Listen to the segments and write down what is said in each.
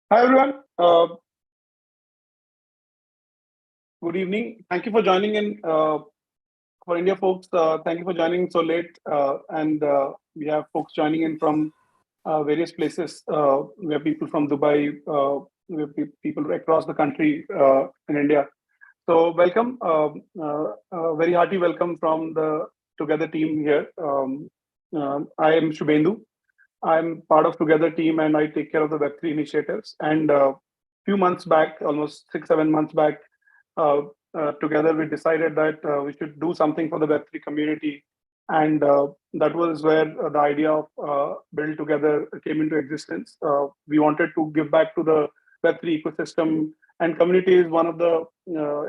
Hi, everyone. Good evening. Thank you for joining in. For India folks, thank you for joining so late. And we have folks joining in from various places. We have people from Dubai. We have people across the country in India. So welcome. Very hearty welcome from the Together team here. I am Shubhendu. I'm part of Together team and I take care of the Web3 initiatives. And few months back, almost 6-7 months back, uh, together we decided that we should do something for the Web3 community. And that was where the idea of BUIDL Together came into existence. We wanted to give back to the Web3 ecosystem, and community is one of the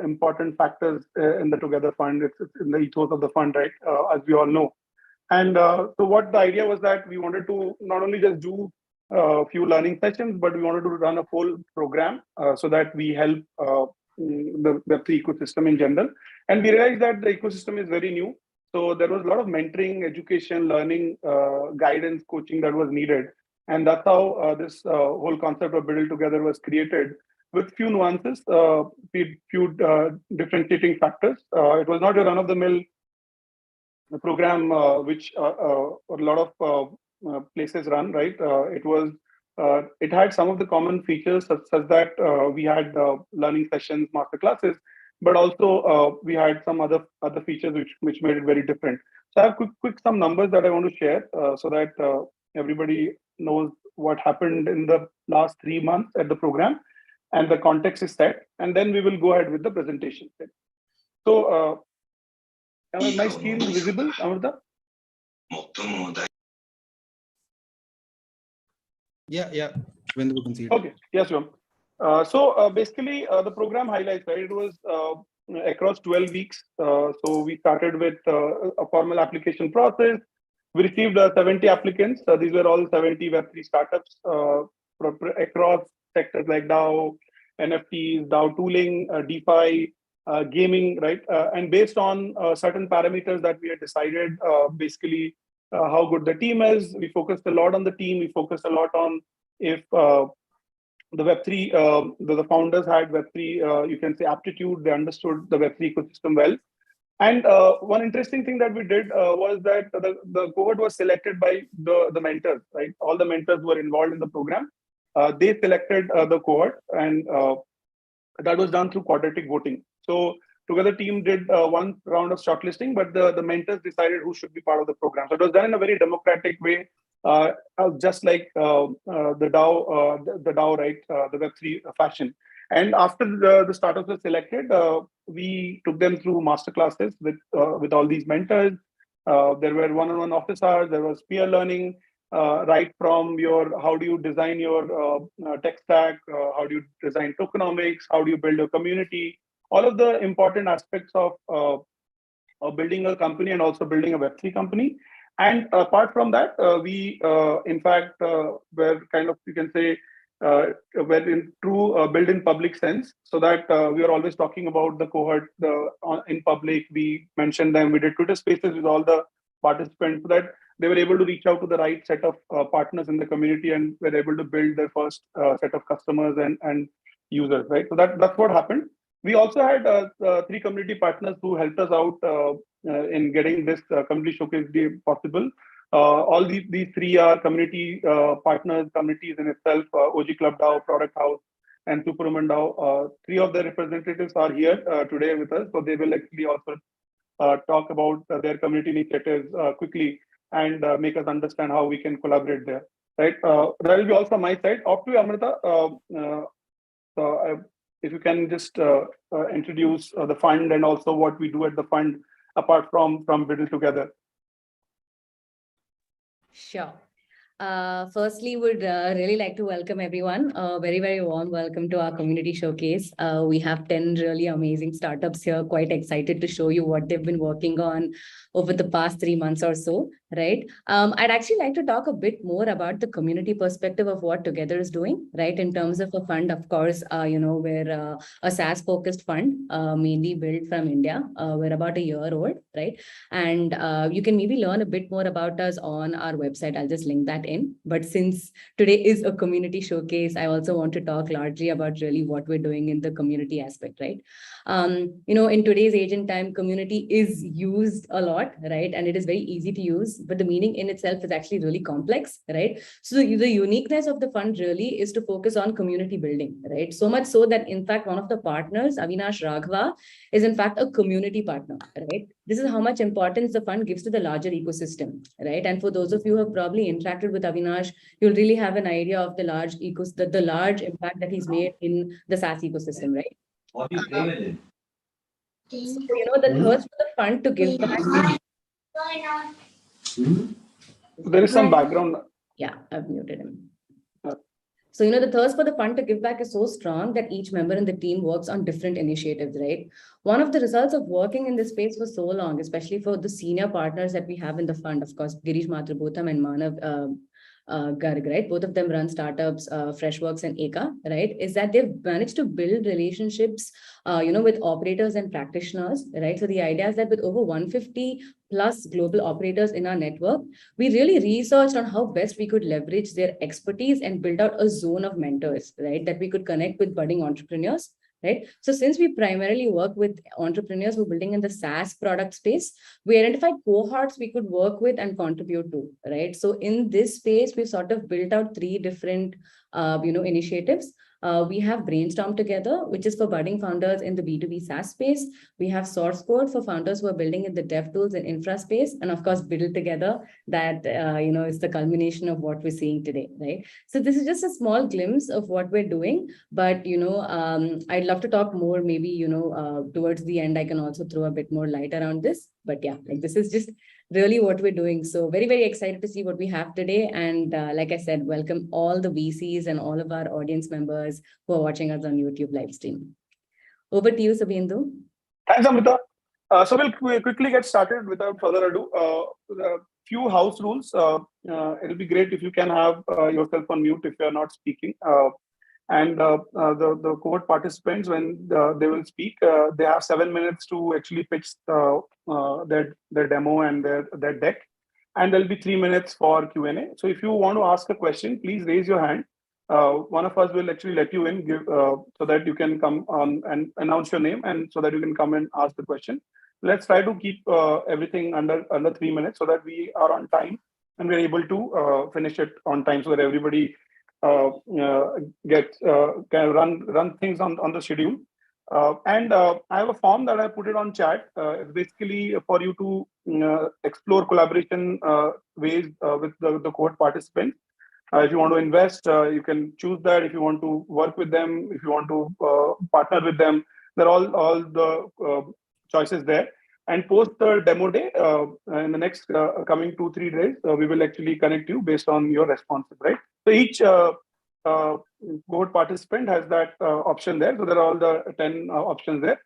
important factors in the Together Fund. It's in the ethos of the fund, right? As we all know. And so what the idea was that we wanted to not only just do a few learning sessions, but we wanted to run a full program so that we help the Web3 ecosystem in general. And we realized that the ecosystem is very new. So there was a lot of mentoring, education, learning, guidance, coaching that was needed. And that's how this whole concept of BUIDL Together was created with few nuances, few differentiating factors. It was not a run-of-the-mill program which a lot of places run, right? It had some of the common features such that we had learning sessions, master classes, but also we had some other features which made it very different. So I have quick some numbers that I want to share so that everybody knows what happened in the last 3 months at the program and the context is set, and then we will go ahead with the presentation. So my screen is visible, Amrita? Yeah. When we can see it. Okay, yes, Shubham. So basically, the program highlights, right? It was across 12 weeks. So we started with a formal application process. We received 70 applicants. These were all 70 Web3 startups across sectors like DAO, NFTs, DAO tooling, DeFi, gaming, right? And based on certain parameters that we had decided, basically how good the team is, we focused a lot on the team. We focused a lot on if the Web3, the founders had Web3, you can say aptitude, they understood the Web3 ecosystem well. And one interesting thing that we did was that the cohort was selected by the mentors, right? All the mentors were involved in the program. They selected the cohort, and that was done through quadratic voting. So Together team did one round of shortlisting, but the mentors decided who should be part of the program. So it was done in a very democratic way, just like the DAO, right, the Web3 fashion. And after the startups were selected, we took them through master classes with all these mentors. There were one-on-one office hours. There was peer learning, right from your how do you design your tech stack, how do you design tokenomics, how do you build a community, all of the important aspects of building a company and also building a Web3 company. And apart from that, we in fact were kind of, you can say, were in true build in public sense, so that we are always talking about the cohort in public. We mentioned them. We did Twitter spaces with all the participants so that they were able to reach out to the right set of partners in the community and were able to build their first set of customers and users, right? So that's what happened. We also had 3 community partners who helped us out in getting this community showcase day possible. All these 3 are community partners, communities in itself, OG Club DAO, Product House, and Superwoman DAO. 3 of the representatives are here today with us, so they will actually also talk about their community initiatives quickly and make us understand how we can collaborate there. Right? That will be also my side. Off to you, Amrita. If you can just introduce the fund and also what we do at the fund apart from BUIDL Together. Sure. Firstly, would really like to welcome everyone. Very, very warm welcome to our community showcase. We have 10 really amazing startups here. Quite excited to show you what they've been working on over the past 3 months or so, right? I'd actually like to talk a bit more about the community perspective of what Together is doing, right? In terms of a fund, of course, we're a SaaS-focused fund, mainly built from India. We're about a year old, right? And you can maybe learn a bit more about us on our website. I'll just link that in. But since today is a community showcase, I also want to talk largely about really what we're doing in the community aspect, right? In today's age and time, community is used a lot, right? And it is very easy to use, but the meaning in itself is actually really complex, right? So the uniqueness of the fund really is to focus on community building, right? So much so that in fact, one of the partners, Avinash Raghava, is in fact a community partner, right? This is how much importance the fund gives to the larger ecosystem, right? And for those of you who have probably interacted with Avinash, you'll really have an idea of the large the large impact that he's made in the SaaS ecosystem, right? What do you play with it? So, the thirst for the fund to give back. There is some background. Yeah, I've muted him. So, the thirst for the fund to give back is so strong that each member in the team works on different initiatives, right? One of the results of working in this space for so long, especially for the senior partners that we have in the fund, of course, Girish Mathurabhotham and Manav Garg, right? Both of them run startups, Freshworks and Eka, right? Is that they've managed to build relationships, with operators and practitioners, right? So the idea is that with over 150 plus global operators in our network, we really researched on how best we could leverage their expertise and build out a zone of mentors, right? That we could connect with budding entrepreneurs. Right. So since we primarily work with entrepreneurs who are building in the SaaS product space, we identified cohorts we could work with and contribute to. Right. So in this space, we've sort of built out 3 different, initiatives. We have Brainstorm Together, which is for budding founders in the B2B SaaS space. We have Source Code for founders who are building in the dev tools and infra space. And of course, BUIDL Together, that, is the culmination of what we're seeing today, right? So this is just a small glimpse of what we're doing. But, I'd love to talk more, maybe, towards the end, I can also throw a bit more light around this. But yeah, this is just really what we're doing. So very, very excited to see what we have today. And like I said, welcome all the VCs and all of our audience members who are watching us on YouTube live stream. Over to you, Subhendu. Thanks, Amrita. So we'll quickly get started without further ado. A few house rules. It'll be great if you can have yourself on mute if you're not speaking. And the cohort participants, when they will speak, they have 7 minutes to actually pitch their demo and their deck. And there'll be 3 minutes for Q&A. So if you want to ask a question, please raise your hand. One of us will actually let you in, so that you can come on and announce your name, and so that you can come and ask the question. Let's try to keep everything under 3 minutes so that we are on time and we're able to finish it on time, so that everybody can run things on the schedule. And I have a form that I put it on chat. It's basically for you to explore collaboration ways with the cohort participants. If you want to invest, you can choose that. If you want to work with them, if you want to partner with them, they're all the choices there. And post the demo day, in the next coming 2-3 days, we will actually connect you based on your responses, right? So each cohort participant has that option there. So there are all the 10 options there.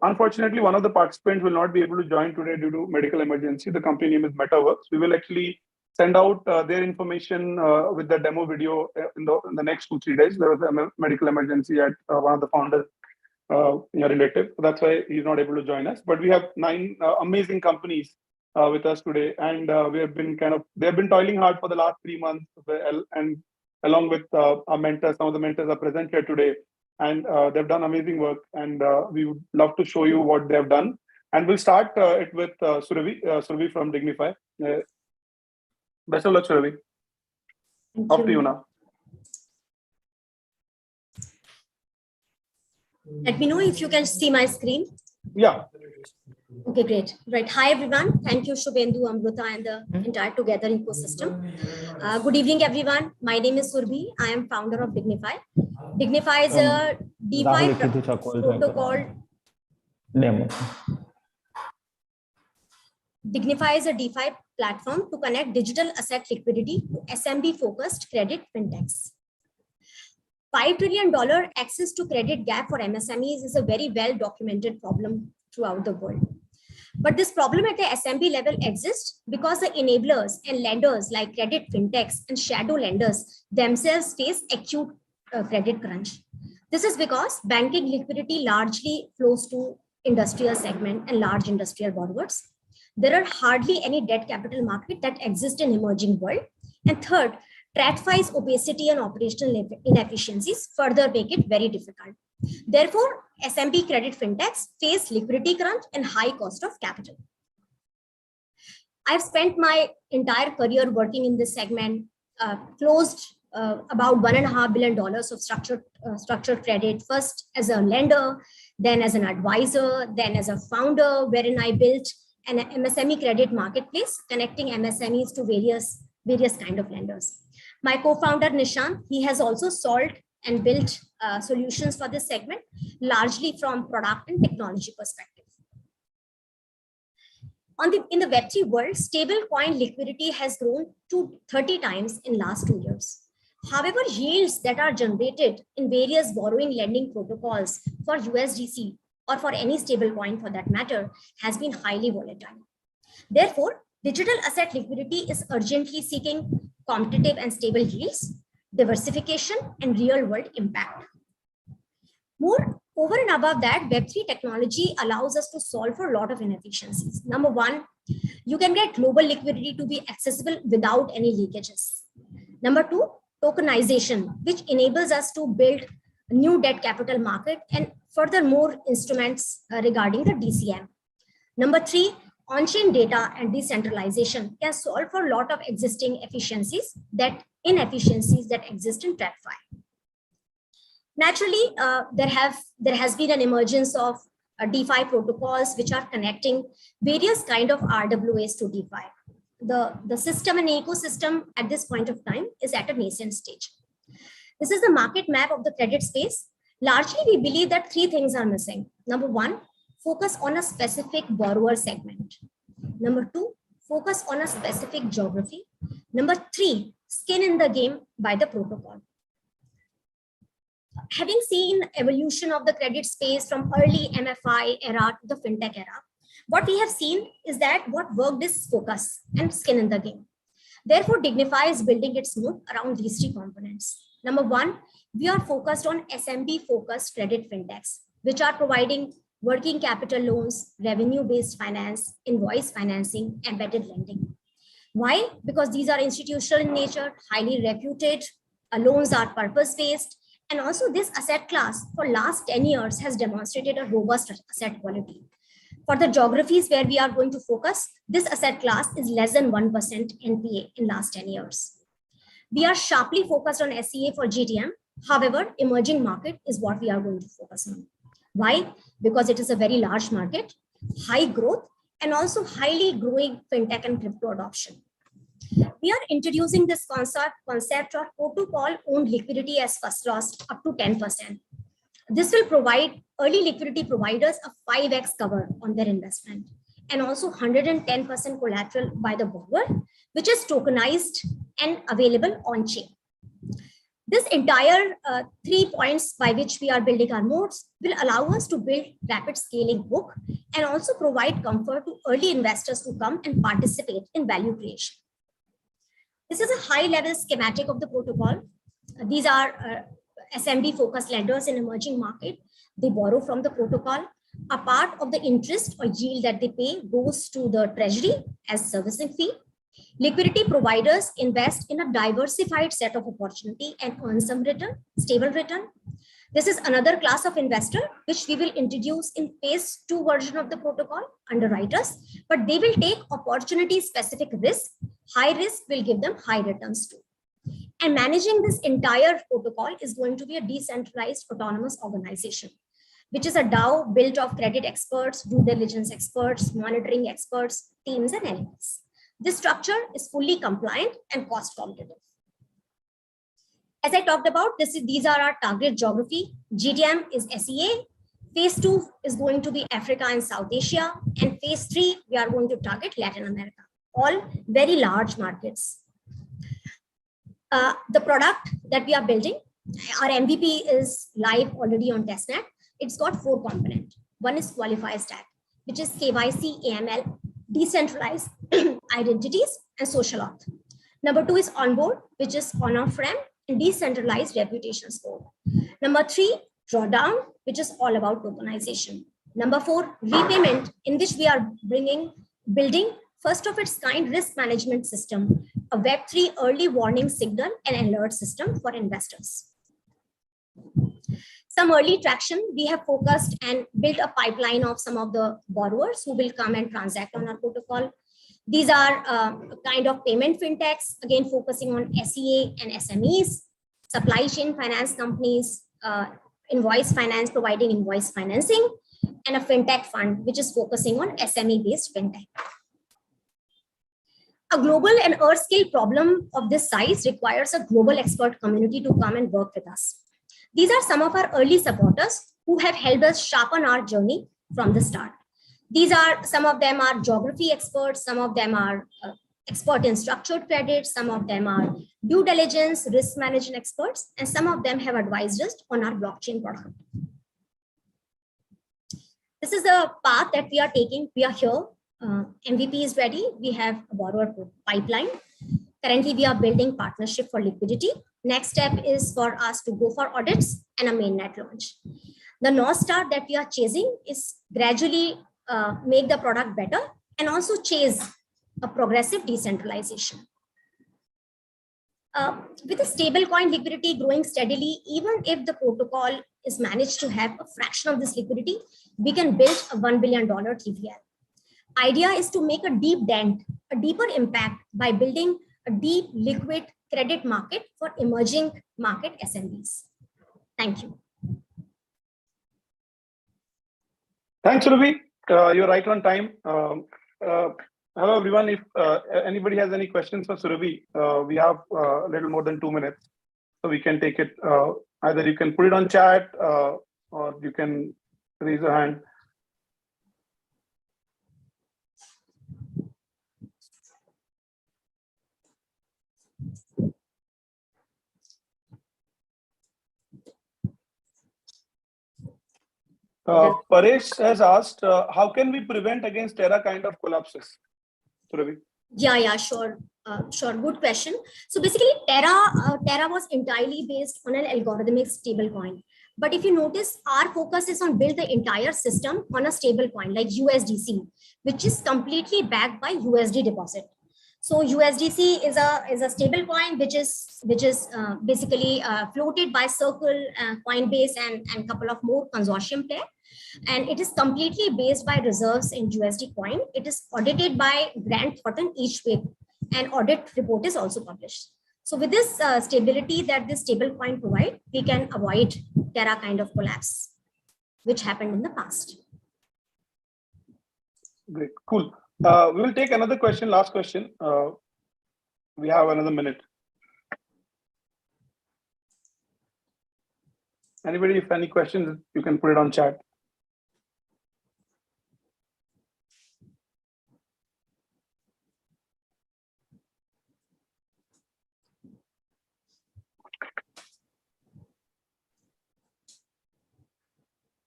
Unfortunately, one of the participants will not be able to join today due to medical emergency. The company name is Metawork. We will actually send out their information with the demo video in the next 2-3 days. There was a medical emergency at one of the founders' relative. That's why he's not able to join us. But we have 9 amazing companies with us today, and they've been toiling hard for the last 3 months, and along with our mentors. Some of the mentors are present here today, and they've done amazing work, and we would love to show you what they've done. And we'll start it with Surabhi from Dygnify. Best of luck, Surabhi. Off to you now. Let me know if you can see my screen. Yeah. Okay, great. Right. Hi, everyone. Thank you, Shubhendu, Amrita, and the entire Together ecosystem. Good evening, everyone. My name is Surabhi. I am founder of Dygnify. Dygnify is a DeFi protocol. Dygnify is a DeFi platform to connect digital asset liquidity to SMB-focused credit fintechs. $5 trillion access to credit gap for MSMEs is a very well-documented problem throughout the world. But this problem at the SMB level exists because the enablers and lenders like credit fintechs and shadow lenders themselves face acute credit crunch. This is because banking liquidity largely flows to industrial segment and large industrial borrowers. There are hardly any debt capital market that exist in emerging world, And third, TradFi's opacity and operational inefficiencies further make it very difficult. Therefore, SMB credit fintechs face liquidity crunch and high cost of capital. I've spent my entire career working in this segment, closed about $1.5 billion of structured credit, first as a lender, then as an advisor, then as a founder, wherein I built an MSME credit marketplace connecting MSMEs to various kind of lenders. My co-founder Nishant, he has also solved and built solutions for this segment, largely from product and technology perspective. In the Web3 world, stable coin liquidity has grown to 30 times in last 2 years. However, yields that are generated in various borrowing lending protocols for USDC or for any stable coin for that matter has been highly volatile. Therefore, digital asset liquidity is urgently seeking competitive and stable yields, diversification, and real world impact. More over and above that, Web3 technology allows us to solve for a lot of inefficiencies. Number one, you can get global liquidity to be accessible without any leakages. Number two, tokenization, which enables us to build a new debt capital market and furthermore instruments regarding the DCM. Number three, on-chain data and decentralization can solve for a lot of existing inefficiencies that exist in TradFi. Naturally, there has been an emergence of DeFi protocols which are connecting various kind of RWAs to DeFi. The system and ecosystem at this point of time is at a nascent stage. This is the market map of the credit space. Largely, we believe that three things are missing. Number one, focus on a specific borrower segment. Number two, focus on a specific geography. Number three, skin in the game by the protocol. Having seen evolution of the credit space from early MFI era to the fintech era, what we have seen is that what worked is focus and skin in the game. Therefore, Dygnify is building its moat around these three components. Number one, we are focused on SMB-focused credit fintechs, which are providing working capital loans, revenue-based finance, invoice financing, embedded lending. Why? Because these are institutional in nature, highly reputed, loans are purpose-based, and also this asset class for last 10 years has demonstrated a robust asset quality. For the geographies where we are going to focus, this asset class is less than 1% NPA in last 10 years. We are sharply focused on SEA for GTM. However, emerging market is what we are going to focus on. Why? Because it is a very large market, high growth, and also highly growing fintech and crypto adoption. We are introducing this concept of protocol-owned liquidity as first loss up to 10%. This will provide early liquidity providers a 5x cover on their investment and also 110% collateral by the borrower, which is tokenized and available on-chain. This entire 3 points by which we are building our moats will allow us to build rapid scaling book and also provide comfort to early investors to come and participate in value creation. This is a high-level schematic of the protocol. These are SMB-focused lenders in emerging market. They borrow from the protocol. A part of the interest or yield that they pay goes to the treasury as servicing fee. Liquidity providers invest in a diversified set of opportunity and earn some return, stable return. This is another class of investor which we will introduce in phase 2 version of the protocol, underwriters, but they will take opportunity specific risk. High risk will give them high returns too. And managing this entire protocol is going to be a decentralized autonomous organization, which is a DAO built of credit experts, due diligence experts, monitoring experts, teams, and elements. This structure is fully compliant and cost competitive. As I talked about, these are our target geography. GTM is SEA. Phase 2 is going to be Africa and South Asia. And phase 3, we are going to target Latin America. All very large markets. The product that we are building, our MVP is live already on testnet. It's got 4 components. One is qualifier stack, which is KYC, AML, decentralized identities, and social auth. Number 2 is onboard, which is on-off-ramp and decentralized reputation score. Number 3, drawdown, which is all about tokenization. Number 4, repayment, in which we are building first of its kind risk management system a Web3 early warning signal and alert system for investors. Some early traction, we have focused and built a pipeline of some of the borrowers who will come and transact on our protocol. These are kind of payment fintechs, again, focusing on SEA and SMEs, supply chain finance companies, invoice finance, providing invoice financing, and a fintech fund, which is focusing on SME-based fintech. A global and earth-scale problem of this size requires a global expert community to come and work with us. These are some of our early supporters who have helped us sharpen our journey from the start. These are, some of them are geography experts, some of them are expert in structured credit, some of them are due diligence, risk management experts, and some of them have advised us on our blockchain product. This is the path that we are taking. We are here. MVP is ready. We have a borrower pipeline. Currently, we are building partnership for liquidity. Next step is for us to go for audits and a mainnet launch. The North Star that we are chasing is gradually make the product better and also chase a progressive decentralization. With the stablecoin liquidity growing steadily, even if the protocol is managed to have a fraction of this liquidity, we can build a $1 billion TVL. Idea is to make a deep dent, a deeper impact by building a deep liquid credit market for emerging market SMBs. Thank you. Thanks, Surabhi. You're right on time. Hello, everyone. If anybody has any questions for Surabhi, we have a little more than 2 minutes. So we can take it, either you can put it on chat or you can raise your hand. Paresh has asked, how can we prevent against Terra kind of collapses? Surabhi. Yeah, sure. Sure, good question. So basically, Terra was entirely based on an algorithmic stablecoin. But if you notice, our focus is on build the entire system on a stablecoin like USDC, which is completely backed by USD deposit. So USDC is a stable coin which is basically floated by Circle, Coinbase, and a couple of more consortium players. And it is completely based by reserves in USD coin. It is audited by Grant Thornton each week, and audit report is also published. So with this stability that this stable coin provide, we can avoid Terra kind of collapse, which happened in the past. Great, cool. We will take another question, last question. We have another minute. Anybody, if any questions, you can put it on chat.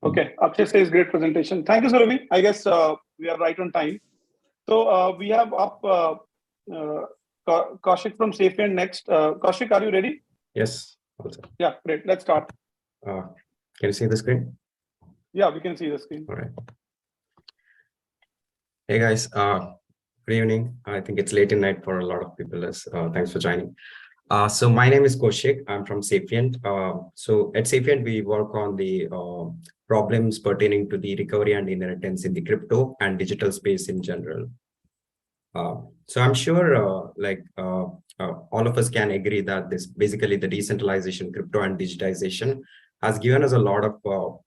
Okay, Akshay says great presentation. Thank you, Surabhi. I guess we are right on time. So we have up Kaushik from Safient next. Kaushik, are you ready? Yes. Also. Yeah, great. Let's start. Can you see the screen? Yeah, we can see the screen. All right. Hey guys, good evening. I think it's late in night for a lot of people. Thanks for joining. So my name is Kaushik. I'm from Safient. So at Safient, we work on the problems pertaining to the recovery and inheritance in the crypto and digital space in general. So I'm sure all of us can agree that this basically the decentralization, crypto and digitization has given us a lot of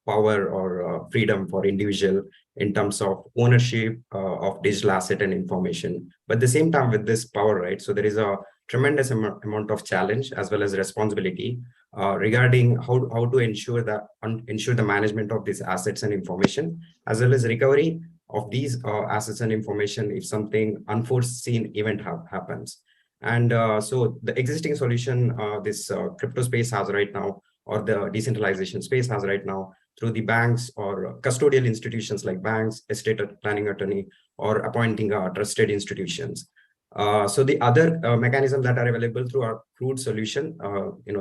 power or freedom for individual in terms of ownership of digital asset and information. But at the same time with this power, right? So there is a tremendous amount of challenge as well as responsibility regarding how to ensure the management of these assets and information, as well as recovery of these assets and information if something unforeseen event happens. And so the existing solution this crypto space has right now, or the decentralization space has right now, through the banks or custodial institutions like banks, estate planning attorney, or appointing trusted institutions. So the other mechanisms that are available through our crude solution,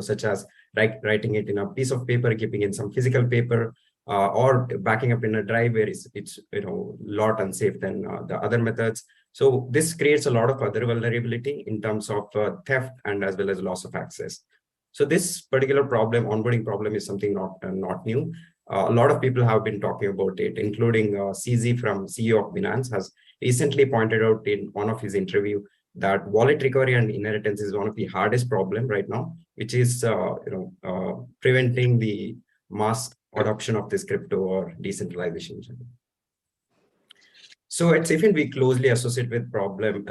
such as writing it in a piece of paper, keeping in some physical paper, or backing up in a drive where it's lot unsafe than the other methods. So this creates a lot of other vulnerability in terms of theft and as well as loss of access. So this particular problem, onboarding problem, is something not new. A lot of people have been talking about it, including CZ from CEO of Binance has recently pointed out in one of his interview that wallet recovery and inheritance is one of the hardest problem right now, which is preventing the mass adoption of this crypto or decentralization. So at Safient, we closely associate with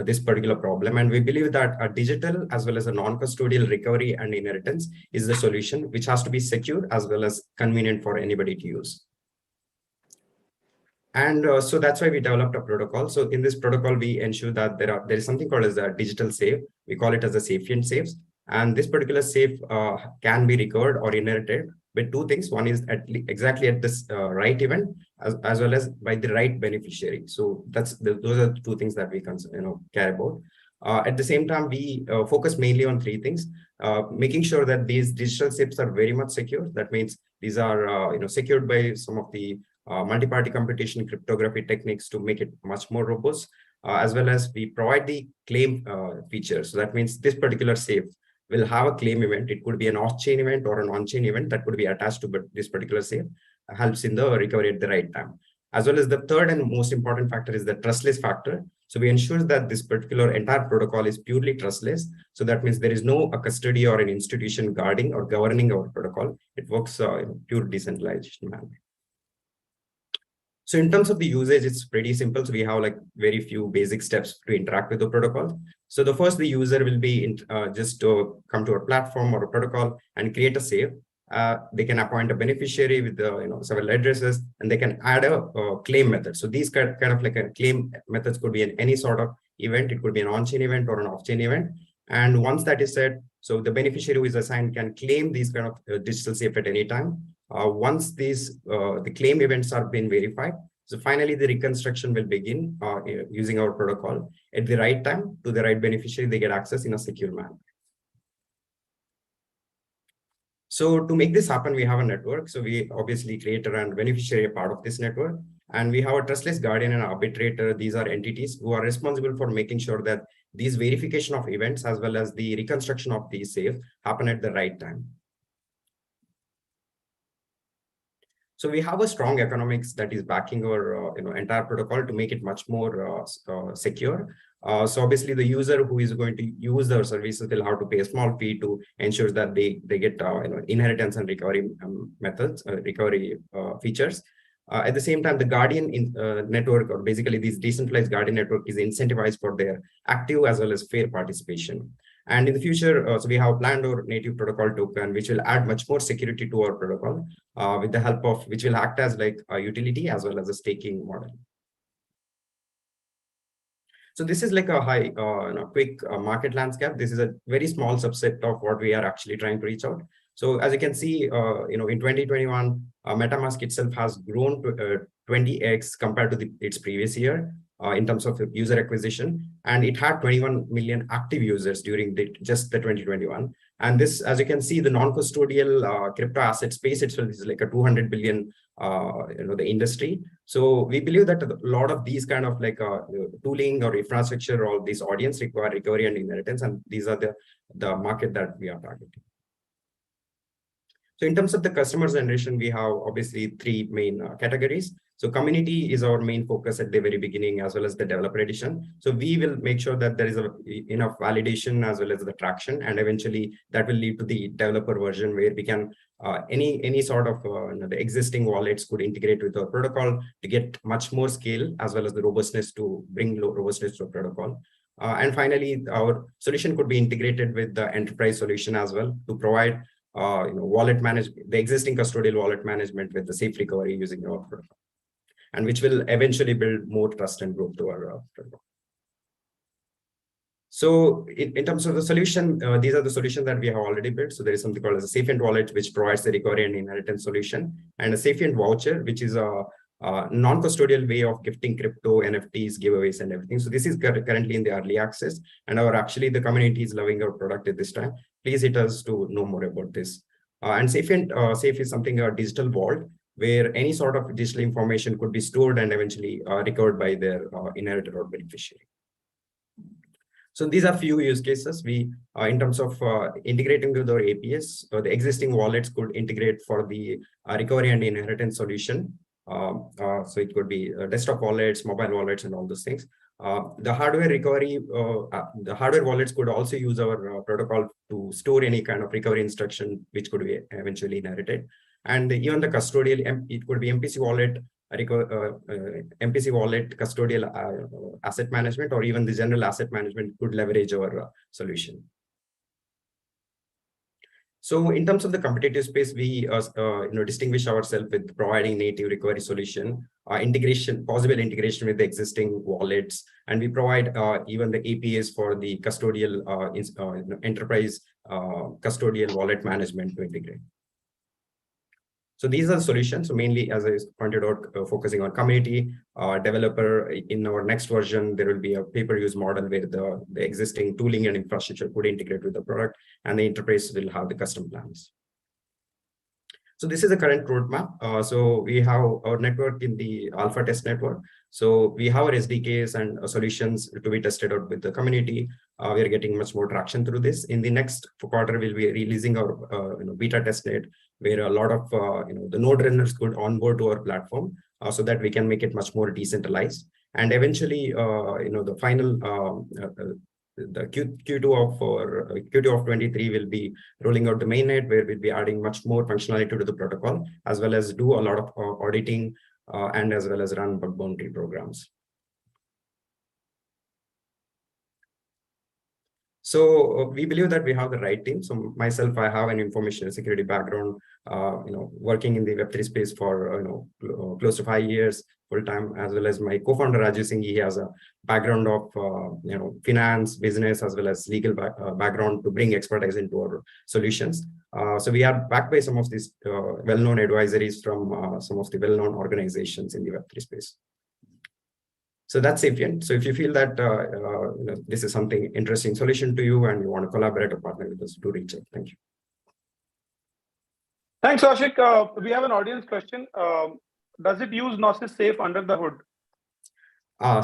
this particular problem, and we believe that a digital as well as a non-custodial recovery and inheritance is the solution, which has to be secure as well as convenient for anybody to use. And so that's why we developed a protocol. So in this protocol, we ensure that there is something called as a digital safe. We call it as a Safient safes. And this particular safe can be recovered or inherited with two things. One is exactly at this right event, as well as by the right beneficiary. So those are the two things that we care about. At the same time, we focus mainly on three things: making sure that these digital safes are very much secure. That means these are secured by some of the multi-party computation cryptography techniques to make it much more robust, as well as we provide the claim feature. So that means this particular safe will have a claim event. It could be an off-chain event or an on-chain event that could be attached to this particular safe, helps in the recovery at the right time. As well as the third and most important factor is the trustless factor. So we ensure that this particular entire protocol is purely trustless. So that means there is no a custody or an institution guarding or governing our protocol. It works in pure decentralization manner. So in terms of the usage, it's pretty simple. So we have like very few basic steps to interact with the protocol. So the first, the user will be just to come to our platform or a protocol and create a safe. They can appoint a beneficiary with the several addresses, and they can add a claim method. So these kind of like a claim methods could be in any sort of event. It could be an on-chain event or an off-chain event. And once that is set, so the beneficiary who is assigned can claim these kind of digital safe at any time. Once these the claim events are being verified, so finally the reconstruction will begin using our protocol at the right time to the right beneficiary. They get access in a secure manner. So to make this happen, we have a network. So we obviously create a beneficiary a part of this network, and we have a trustless guardian and arbitrator. These are entities who are responsible for making sure that these verification of events as well as the reconstruction of these safe happen at the right time. So we have a strong economics that is backing our entire protocol to make it much more secure. So obviously the user who is going to use our services will have to pay a small fee to ensure that they get inheritance and recovery methods, recovery features. At the same time, the guardian network, or basically this decentralized guardian network, is incentivized for their active as well as fair participation. And in the future, so we have planned our native protocol token, which will add much more security to our protocol with the help of which will act as like a utility as well as a staking model. So this is like a quick market landscape. This is a very small subset of what we are actually trying to reach out. So as you can see, in 2021, MetaMask itself has grown to 20x compared to its previous year in terms of user acquisition, and it had 21 million active users during just the 2021. And this, as you can see, the non-custodial crypto asset space itself is like a 200 billion, the industry. So we believe that a lot of these kind of like tooling or infrastructure, all these audience require recovery and inheritance, and these are the market that we are targeting. So in terms of the customer generation, we have obviously three main categories. So community is our main focus at the very beginning, as well as the developer edition. So we will make sure that there is enough validation as well as the traction, and eventually that will lead to the developer version where we can any sort of the existing wallets could integrate with our protocol to get much more scale as well as the robustness to bring robustness to a protocol. And finally, our solution could be integrated with the enterprise solution as well to provide wallet management, the existing custodial wallet management with the safe recovery using our protocol, and which will eventually build more trust and growth to our protocol. So in terms of the solution, these are the solutions that we have already built. So there is something called as a Safient wallet, which provides the recovery and inheritance solution, and a Safient voucher, which is a non-custodial way of gifting crypto, NFTs, giveaways, and everything. So this is currently in the early access, and the community is loving our product at this time. Please hit us to know more about this. And Safient Safe is something, a digital vault, where any sort of digital information could be stored and eventually recovered by their inheritor or beneficiary. So these are few use cases. We, in terms of integrating with our APIs, the existing wallets could integrate for the recovery and inheritance solution. So it could be desktop wallets, mobile wallets, and all those things. The hardware recovery, the hardware wallets could also use our protocol to store any kind of recovery instruction, which could be eventually inherited. And even the custodial, it could be MPC wallet, MPC wallet, custodial asset management, or even the general asset management could leverage our solution. So in terms of the competitive space, we distinguish ourselves with providing native recovery solution, possible integration with the existing wallets, and we provide even the APIs for the custodial enterprise custodial wallet management to integrate. So these are the solutions. So mainly, as I pointed out, focusing on community, developer. In our next version, there will be a pay-per-use model where the existing tooling and infrastructure could integrate with the product, and the enterprise will have the custom plans. So this is the current roadmap. So we have our network in the alpha test network. So we have our SDKs and solutions to be tested out with the community. We are getting much more traction through this. In the next quarter, we'll be releasing our beta testnet, where a lot of the node runners could onboard to our platform, so that we can make it much more decentralized. And eventually, the final the Q2 of 23 will be rolling out the mainnet, where we'll be adding much more functionality to the protocol, as well as do a lot of auditing and as well as run bug bounty programs. So we believe that we have the right team. So myself, I have an information security background, working in the Web3 space for close to 5 years full time, as well as my co-founder Raju Singh. He has a background of finance, business, as well as legal background to bring expertise into our solutions. So we are backed by some of these well-known advisories from some of the well-known organizations in the Web3 space. So that's Safient. So if you feel that this is something interesting solution to you and you want to collaborate or partner with us, do reach out. Thank you. Thanks, Kaushik. We have an audience question. Does it use Gnosis Safe under the hood?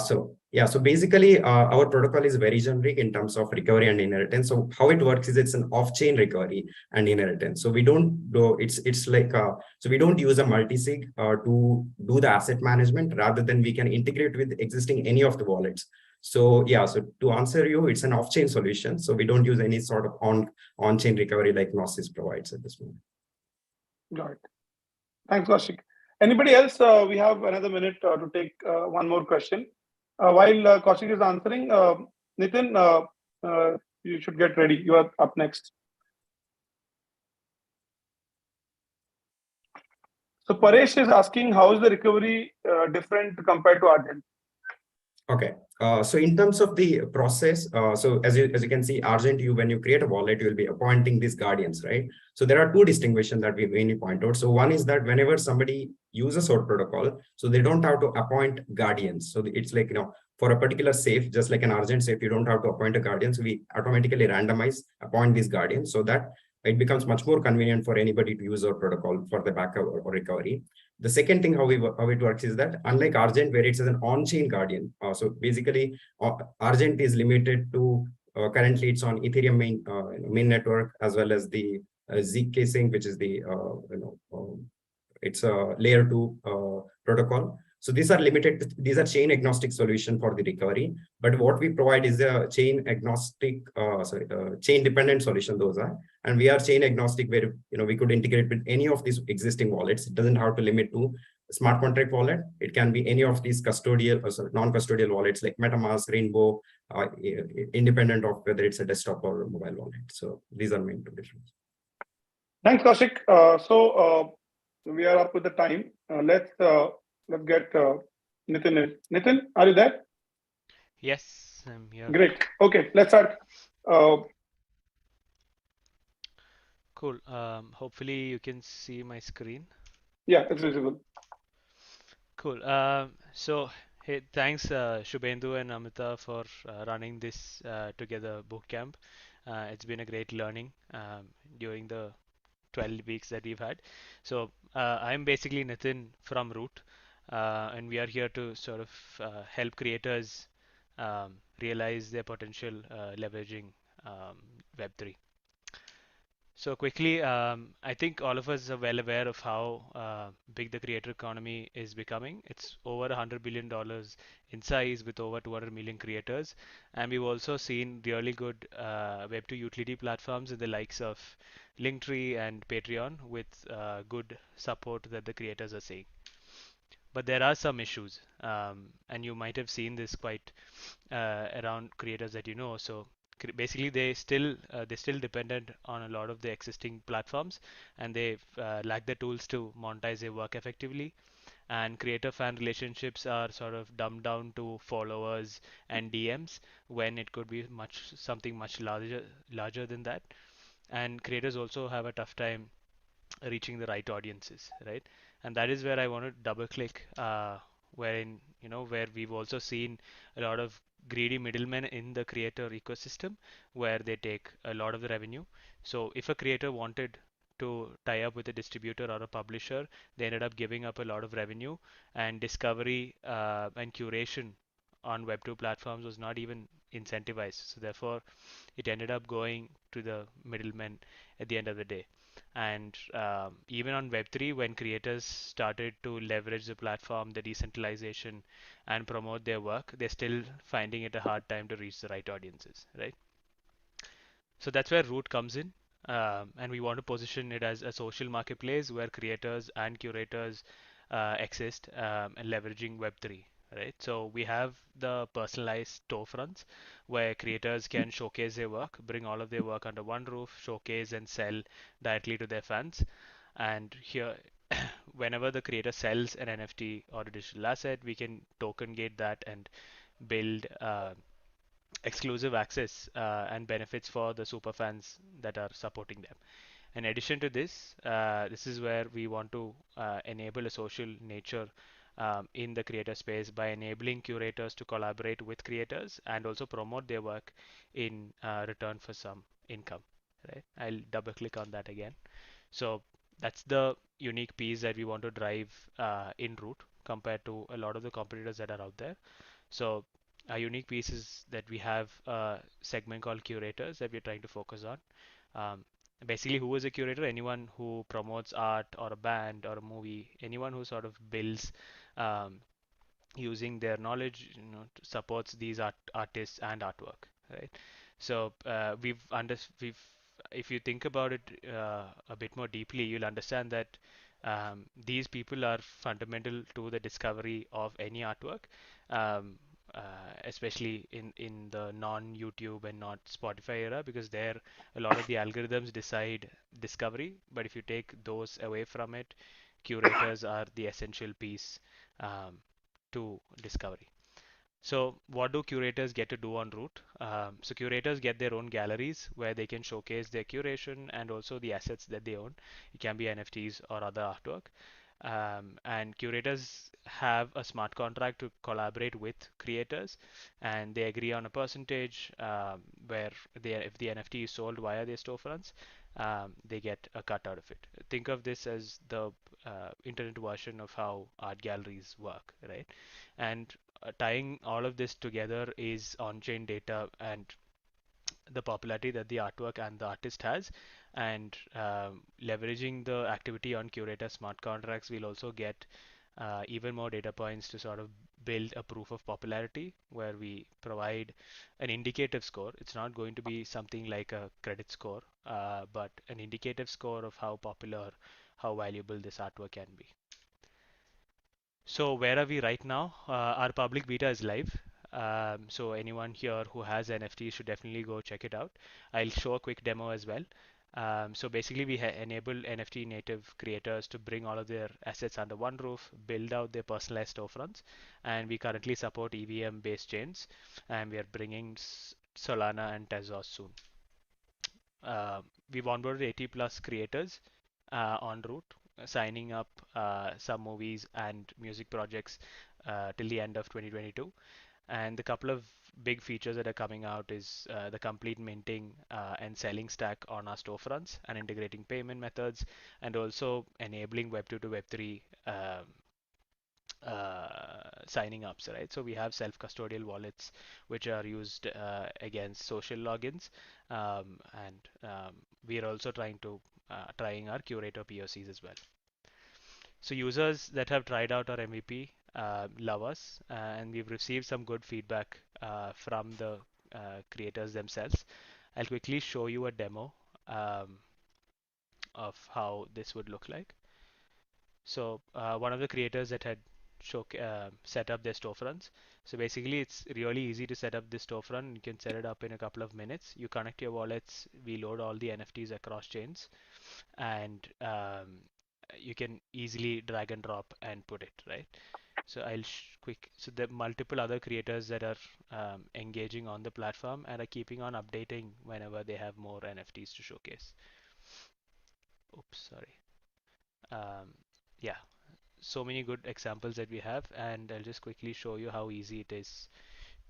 So basically, our protocol is very generic in terms of recovery and inheritance. So how it works is it's an off-chain recovery and inheritance. So we don't do it's like so we don't use a multi-sig to do the asset management. Rather than we can integrate with existing any of the wallets. So yeah, so to answer you, it's an off-chain solution. So we don't use any sort of on-chain recovery like Gnosis provides at this moment. Got it. Thanks, Kaushik. Anybody else? We have another minute to take one more question. While Kaushik is answering, Nitin, you should get ready. You are up next. So Paresh is asking, how is the recovery different compared to Argent? Okay. So in terms of the process, so as you can see, Argent, when you create a wallet, you will be appointing these guardians, right? So there are two distinctions that we mainly point out. So one is that whenever somebody uses our protocol, so they don't have to appoint guardians. So it's like, for a particular safe, just like an Argent safe, you don't have to appoint a guardian. So we automatically appoint these guardians, so that it becomes much more convenient for anybody to use our protocol for the backup or recovery. The second thing, how it works is that unlike Argent, where it's an on-chain guardian, so basically Argent is limited to currently it's on Ethereum main network, as well as the ZK Sync, which is the it's a layer 2 protocol. So these are limited. These are chain agnostic solution for the recovery. But what we provide is a chain agnostic, chain dependent solution. Those are, and we are chain agnostic, where we could integrate with any of these existing wallets. It doesn't have to limit to smart contract wallet. It can be any of these custodial or non-custodial wallets like MetaMask, Rainbow, independent of whether it's a desktop or a mobile wallet. So these are main two differences. Thanks, Kaushik. So we are up with the time. Let's get Nitin in. Nitin, are you there? Yes, I'm here. Great. Okay, let's start. Cool. Hopefully you can see my screen. Yeah, it's visible. Cool. So hey, thanks Shubhendu and Amita for running this together bootcamp. It's been a great learning during the 12 weeks that we've had. So I'm basically Nitin from Root. And we are here to sort of help creators realize their potential leveraging Web3. So quickly, I think all of us are well aware of how big the creator economy is becoming. It's over $100 billion in size with over 200 million creators. And we've also seen really good Web2 utility platforms in the likes of Linktree and Patreon with good support that the creators are seeing. But there are some issues, and you might have seen this quite around creators that you know. So basically, they're still dependent on a lot of the existing platforms, and they lack the tools to monetize their work effectively. And creator fan relationships are sort of dumbed down to followers and DMs when it could be something much larger than that. And creators also have a tough time reaching the right audiences, right? And that is where I want to double click, wherein, where we've also seen a lot of greedy middlemen in the creator ecosystem where they take a lot of the revenue. So if a creator wanted to tie up with a distributor or a publisher, they ended up giving up a lot of revenue, and discovery and curation on Web2 platforms was not even incentivized. So therefore, it ended up going to the middlemen at the end of the day. And even on Web3, when creators started to leverage the platform, the decentralization, and promote their work, they're still finding it a hard time to reach the right audiences, right? So that's where Root comes in. And we want to position it as a social marketplace where creators and curators exist, and leveraging Web3, right? So we have the personalized storefronts where creators can showcase their work, bring all of their work under one roof, showcase and sell directly to their fans. And here, whenever the creator sells an NFT or a digital asset, we can token gate that and build exclusive access and benefits for the super fans that are supporting them. In addition to this, this is where we want to enable a social nature in the creator space by enabling curators to collaborate with creators and also promote their work in return for some income. Right? I'll double click on that again. So that's the unique piece that we want to drive in Root compared to a lot of the competitors that are out there. So our unique piece is that we have a segment called curators that we're trying to focus on. Basically, who is a curator? Anyone who promotes art or a band or a movie, anyone who sort of builds using their knowledge, supports these artists and artwork, right? So if you think about it a bit more deeply, you'll understand that these people are fundamental to the discovery of any artwork, um, especially in the non-YouTube and not Spotify era, because there a lot of the algorithms decide discovery. But if you take those away from it, curators are the essential piece um, to discovery. So what do curators get to do on Root? So curators get their own galleries where they can showcase their curation and also the assets that they own. It can be NFTs or other artwork. And curators have a smart contract to collaborate with creators, and they agree on a percentage where if the NFT is sold via their storefronts, they get a cut out of it. Think of this as the internet version of how art galleries work, right? And tying all of this together is on-chain data and the popularity that the artwork and the artist has, and leveraging the activity on curator smart contracts, we'll also get even more data points to sort of build a proof of popularity where we provide an indicative score. It's not going to be something like a credit score, but an indicative score of how popular, how valuable this artwork can be. So where are we right now? Our public beta is live. So anyone here who has NFT should definitely go check it out. I'll show a quick demo as well. So basically we enable NFT native creators to bring all of their assets under one roof, build out their personalized storefronts, and we currently support EVM based chains, and we are bringing Solana and Tezos soon. We've onboarded 80 plus creators on Root, signing up some movies and music projects till the end of 2022. And the couple of big features that are coming out is the complete minting and selling stack on our storefronts and integrating payment methods, and also enabling Web2 to Web3 signing ups, right? So we have self-custodial wallets which are used against social logins, and we are also trying our curator POCs as well. So users that have tried out our MVP love us, and we've received some good feedback from the creators themselves. I'll quickly show you a demo of how this would look like. So one of the creators that had set up their storefronts. So basically, it's really easy to set up this storefront. You can set it up in a couple of minutes. You connect your wallets. We load all the NFTs across chains, and you can easily drag and drop and put it, right? So so there are multiple other creators that are engaging on the platform and are keeping on updating whenever they have more NFTs to showcase. Oops, sorry. Yeah, so many good examples that we have, and I'll just quickly show you how easy it is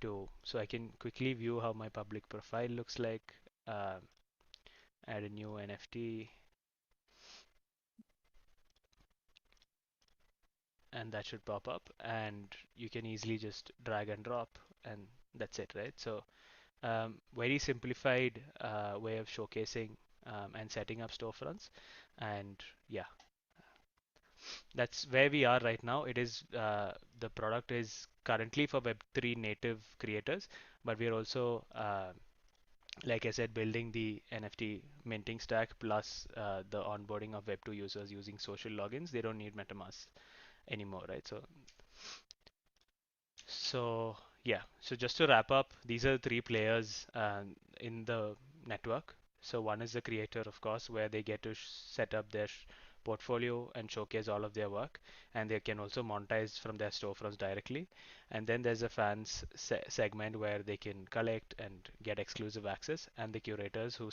to. So I can quickly view how my public profile looks like. Add a new NFT. And that should pop up, and you can easily just drag and drop, and that's it, right? So very simplified way of showcasing and setting up storefronts, and yeah, that's where we are right now. It is the product is currently for Web3 native creators, but we are also like I said, building the NFT minting stack plus the onboarding of Web2 users using social logins. They don't need MetaMask anymore, right? So yeah, so just to wrap up, these are three players in the network. So one is the creator, of course, where they get to set up their portfolio and showcase all of their work, and they can also monetize from their storefronts directly. And then there's a fans segment where they can collect and get exclusive access, and the curators who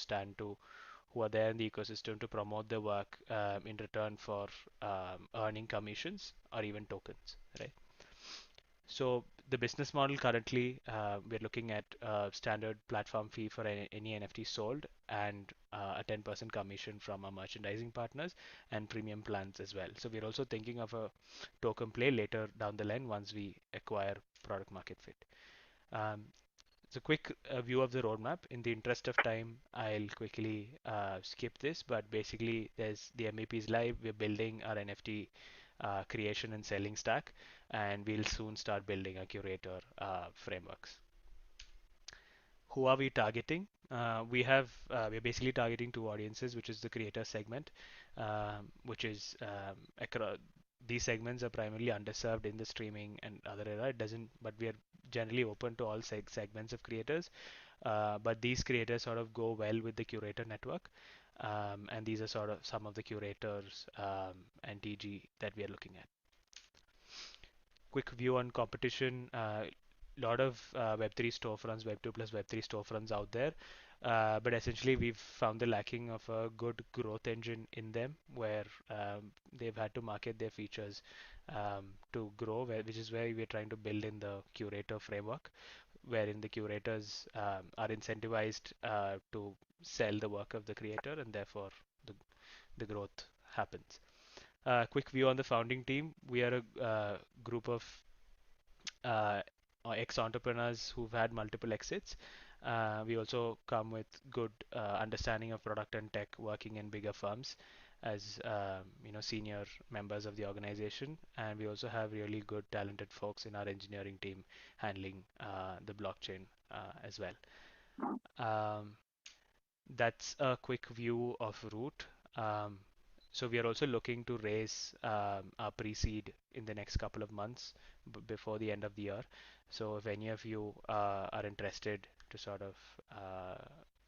are there in the ecosystem to promote their work in return for earning commissions or even tokens, right? So the business model currently, we're looking at a standard platform fee for any NFT sold, and a 10% commission from our merchandising partners and premium plans as well. So we're also thinking of a token play later down the line once we acquire product market fit. It's a quick view of the roadmap. In the interest of time, I'll quickly skip this, but basically there's the MVP is live. We're building our NFT creation and selling stack, and we'll soon start building a curator frameworks. Who are we targeting? We're basically targeting two audiences, which is the creator segment, which is across. These segments are primarily underserved in the streaming and other era. It doesn't, but we are generally open to all segments of creators. But these creators sort of go well with the curator network, and these are sort of some of the curators and TG that we are looking at. Quick view on competition. Lot of Web3 storefronts, Web2 plus Web3 storefronts out there. But essentially, we've found the lacking of a good growth engine in them, where they've had to market their features to grow, which is where we're trying to build in the curator framework, wherein the curators are incentivized to sell the work of the creator, and therefore the growth happens. Quick view on the founding team. We are a group of ex-entrepreneurs who've had multiple exits. We also come with good understanding of product and tech, working in bigger firms as senior members of the organization, and we also have really good talented folks in our engineering team handling the blockchain as well. That's a quick view of Root. So we are also looking to raise our pre-seed in the next couple of months before the end of the year. So if any of you are interested to sort of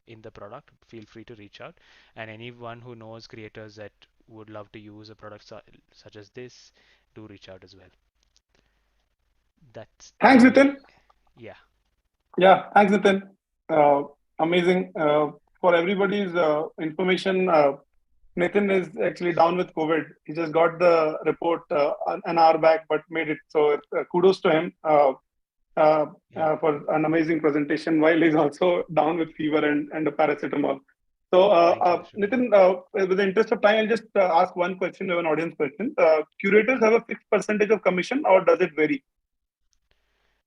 in the product, feel free to reach out. And anyone who knows creators that would love to use a product such as this, do reach out as well. Thanks, Nitin. Yeah. Yeah, thanks, Nitin. Amazing. For everybody's information, Nitin is actually down with COVID. He just got the report an hour back, but made it. So kudos to him for an amazing presentation, while he's also down with fever and a paracetamol. So, Thank you, Nitin, with the interest of time, I'll just ask one question. We have an audience question. Curators have a fixed percentage of commission, or does it vary?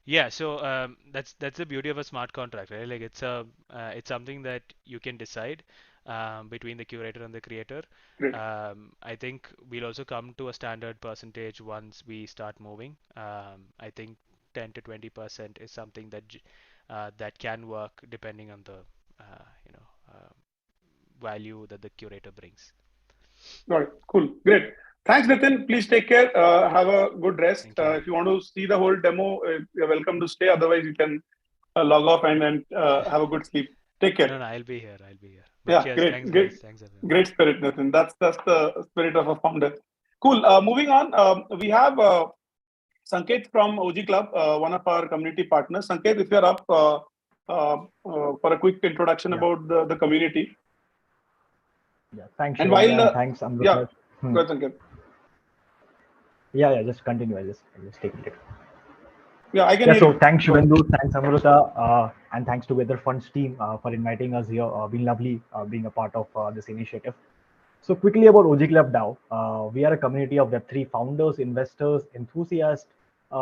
Yeah, so that's the beauty of a smart contract, right? Like it's something that you can decide between the curator and the creator. Great. I think we'll also come to a standard percentage once we start moving. I think 10 to 20% is something that can work depending on the value that the curator brings. Got it. Cool. Great. Thanks, Nitin. Please take care. Have a good rest. Thank you. If you want to see the whole demo, you're welcome to stay. Otherwise, you can log off and have a good sleep. Take care. No, I'll be here. But Yeah, cheers. great. Thanks, Great. guys. Thanks, everyone. Great spirit, Nitin. That's the spirit of a founder. Cool. Moving on, we have Sanket from OG Club, one of our community partners. Sanket, if you're up for a quick introduction about the community. Yeah, thanks. And Shubhendu, while, thanks, Amrut. yeah, go ahead, Sanket. Yeah, just continue. I'll just take it. Yeah, I can Yeah, hear so you. thanks, Shubhendu, thanks, Amruta, and thanks to Weather Funds team for inviting us here. Been lovely being a part of this initiative. So quickly about OG Club DAO. We are a community of Web3 founders, investors, enthusiasts.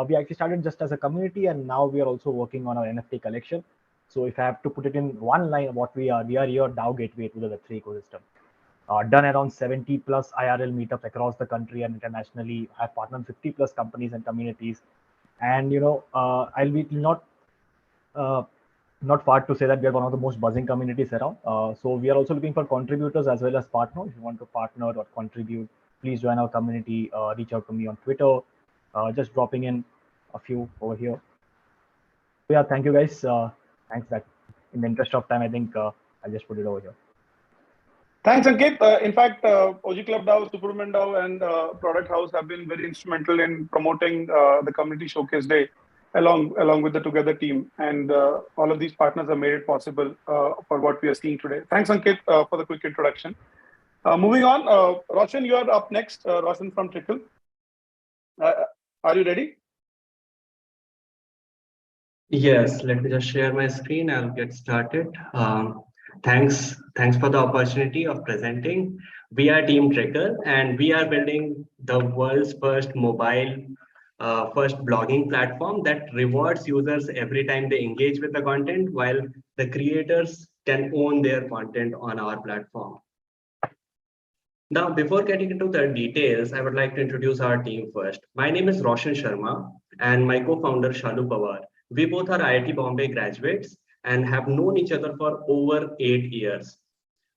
We actually started just as a community, and now we are also working on our NFT collection. So if I have to put it in one line, what we are your DAO gateway to the Web3 ecosystem. Done around 70 plus IRL meetups across the country and internationally. I've partnered 50 plus companies and communities. And I'll be not far to say that we are one of the most buzzing communities around. So we are also looking for contributors as well as partners. If you want to partner or contribute, please join our community. Reach out to me on Twitter. Just dropping in a few over here. So yeah, thank you guys. Thanks. That in the interest of time, I think I'll just put it over here. Thanks, Ankit. In fact, OG Club DAO, Superman DAO, and Product House have been very instrumental in promoting the Community Showcase Day along with the Together team. And all of these partners have made it possible for what we are seeing today. Thanks, Ankit, for the quick introduction. Moving on, Roshan, you are up next. Roshan from Trikl. Are you ready? Yes, let me just share my screen. I'll get started. Thanks for the opportunity of presenting. We are Team Trikl, and we are building the world's first mobile, first blogging platform that rewards users every time they engage with the content, while the creators can own their content on our platform. Now, before getting into the details, I would like to introduce our team first. My name is Roshan Sharma, and my co-founder Shalu Pawar. We both are IIT Bombay graduates and have known each other for over 8 years.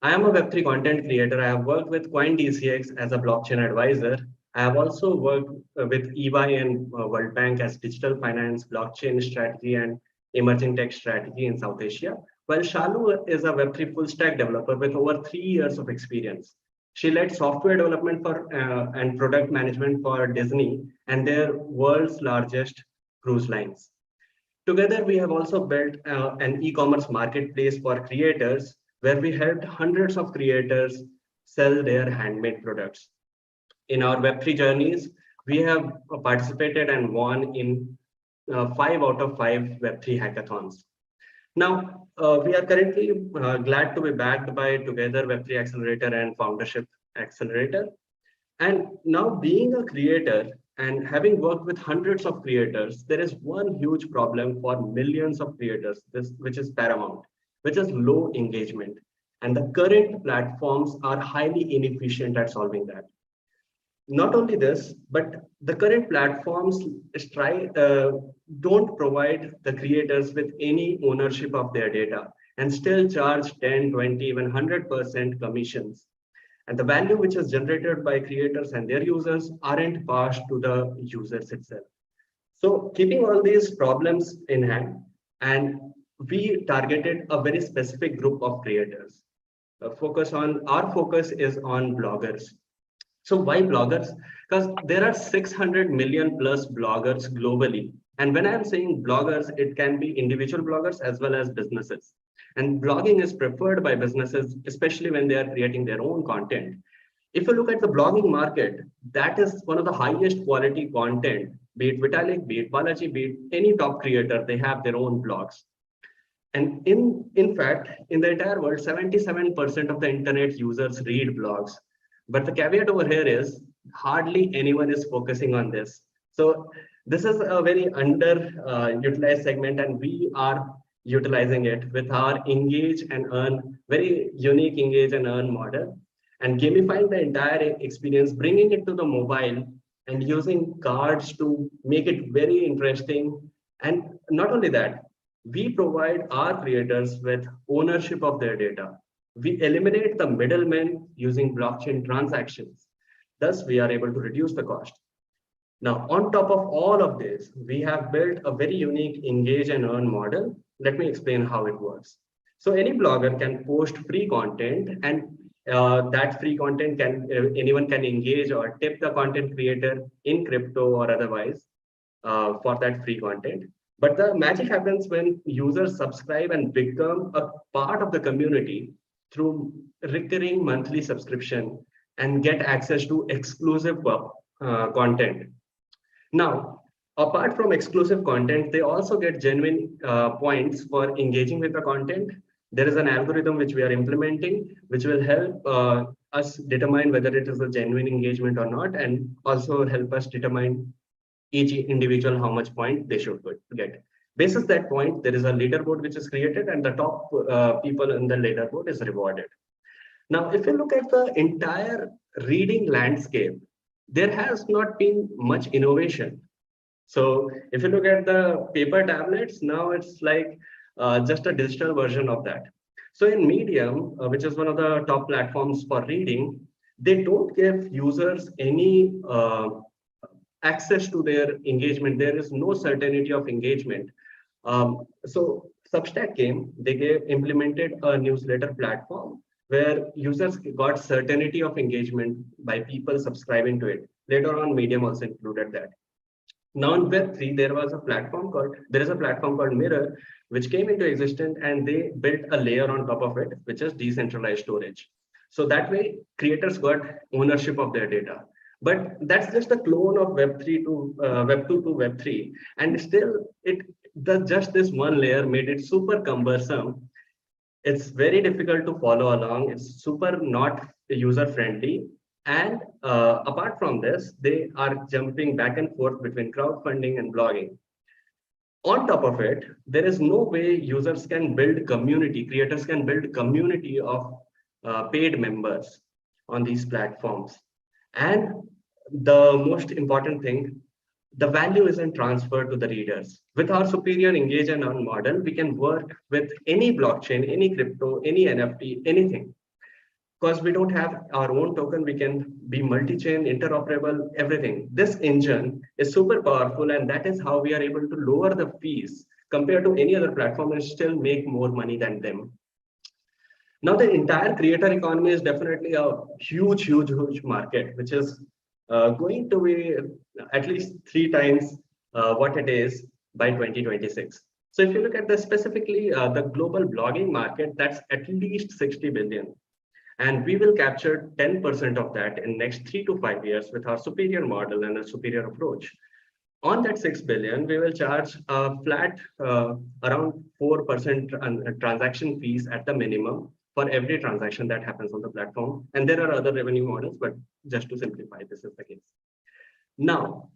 I am a Web3 content creator. I have worked with CoinDCX as a blockchain advisor. I have also worked with EY and World Bank as digital finance, blockchain strategy, and emerging tech strategy in South Asia, while Shalu is a Web3 full stack developer with over 3 years of experience. She led software development for and product management for Disney and their world's largest cruise lines. Together, we have also built an e-commerce marketplace for creators where we helped hundreds of creators sell their handmade products. In our Web3 journeys, we have participated and won in 5 out of 5 Web3 hackathons. Now, we are currently glad to be backed by Together Web3 Accelerator and Foundership Accelerator. And now being a creator and having worked with hundreds of creators, there is one huge problem for millions of creators, which is paramount, which is low engagement. And the current platforms are highly inefficient at solving that. Not only this, but the current platforms don't provide the creators with any ownership of their data and still charge 10, 20, even 100% commissions. And the value which is generated by creators and their users aren't passed to the users itself. So keeping all these problems in hand, and we targeted a very specific group of creators. Our focus is on bloggers. So why bloggers? Because there are 600 million plus bloggers globally. And when I'm saying bloggers, it can be individual bloggers as well as businesses. And blogging is preferred by businesses, especially when they are creating their own content. If you look at the blogging market, that is one of the highest quality content, be it Vitalik, be it Balaji, be it any top creator, they have their own blogs. And in fact, in the entire world, 77% of the internet users read blogs. But the caveat over here is hardly anyone is focusing on this. So this is a very utilized segment, and we are utilizing it with our engage and earn, very unique engage and earn model, and gamifying the entire experience, bringing it to the mobile and using cards to make it very interesting. And not only that, we provide our creators with ownership of their data. We eliminate the middlemen using blockchain transactions. Thus, we are able to reduce the cost. Now, on top of all of this, we have built a very unique engage and earn model. Let me explain how it works. So any blogger can post free content, and that free content anyone can engage or tip the content creator in crypto or otherwise for that free content. But the magic happens when users subscribe and become a part of the community through recurring monthly subscription and get access to exclusive content. Now, apart from exclusive content, they also get genuine points for engaging with the content. There is an algorithm which we are implementing, which will help us determine whether it is a genuine engagement or not, and also help us determine each individual how much point they should get. Based on that point, there is a leaderboard which is created, and the top people in the leaderboard is rewarded. Now, if you look at the entire reading landscape, there has not been much innovation. So if you look at the paper tablets, now it's like just a digital version of that. So in Medium, which is one of the top platforms for reading, they don't give users any access to their engagement. There is no certainty of engagement. So Substack came, they implemented a newsletter platform where users got certainty of engagement by people subscribing to it. Later on, Medium also included that. Now in Web3, there is a platform called Mirror, which came into existence, and they built a layer on top of it, which is decentralized storage. So that way, creators got ownership of their data. But that's just a clone of Web2 to Web3, and still, just this one layer made it super cumbersome. It's very difficult to follow along. It's super not user friendly. And apart from this, they are jumping back and forth between crowdfunding and blogging. On top of it, there is no way users can build community, creators can build community of paid members on these platforms. And the most important thing, the value isn't transferred to the readers. With our superior engage and earn model, we can work with any blockchain, any crypto, any NFT, anything. Because we don't have our own token, we can be multi-chain, interoperable, everything. This engine is super powerful, and that is how we are able to lower the fees compared to any other platform and still make more money than them. Now, the entire creator economy is definitely a huge market, which is going to be at least 3 times what it is by 2026. So if you look at specifically the global blogging market, that's at least 60 billion. And we will capture 10% of that in next 3 to 5 years with our superior model and a superior approach. On that 6 billion, we will charge a flat around 4% transaction fees at the minimum for every transaction that happens on the platform. And there are other revenue models, but just to simplify, this is the case. Now,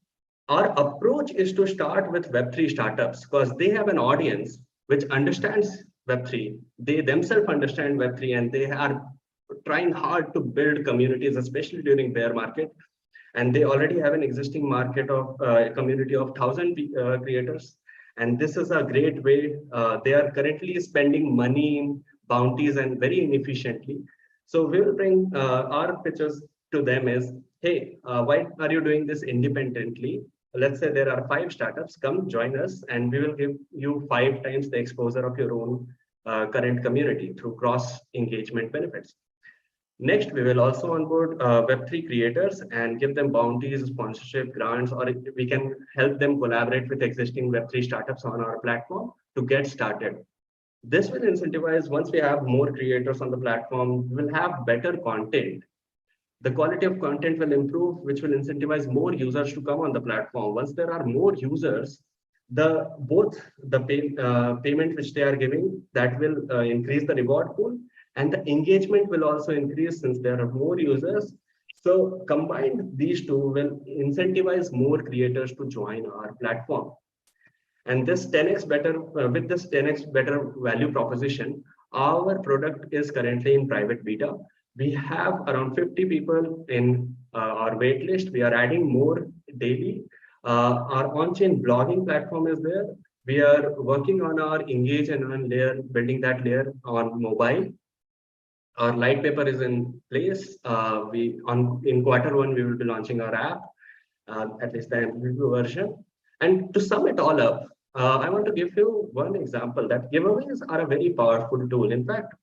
our approach is to start with Web3 startups because they have an audience which understands Web3. They themselves understand Web3, and they are trying hard to build communities, especially during bear market. And they already have an existing market of community of 1,000 creators. And this is a great way. They are currently spending money in bounties and very inefficiently. So we will bring our pitches to them is, hey, why are you doing this independently? Let's say there are 5 startups, come join us, and we will give you 5 times the exposure of your own current community through cross engagement benefits. Next, we will also onboard Web3 creators and give them bounties, sponsorship, grants, or we can help them collaborate with existing Web3 startups on our platform to get started. This will incentivize, once we have more creators on the platform, we'll have better content. The quality of content will improve, which will incentivize more users to come on the platform. Once there are more users, both the payment which they are giving, that will increase the reward pool, and the engagement will also increase since there are more users. So combined, these two will incentivize more creators to join our platform. And this 10x better with this 10x better value proposition, our product is currently in private beta. We have around 50 people in our waitlist. We are adding more daily. Our on-chain blogging platform is there. We are working on our engage and earn layer, building that layer on mobile. Our light paper is in place. In Q1 we will be launching our app, at least the preview version. And to sum it all up, I want to give you one example that giveaways are a very powerful tool. In fact,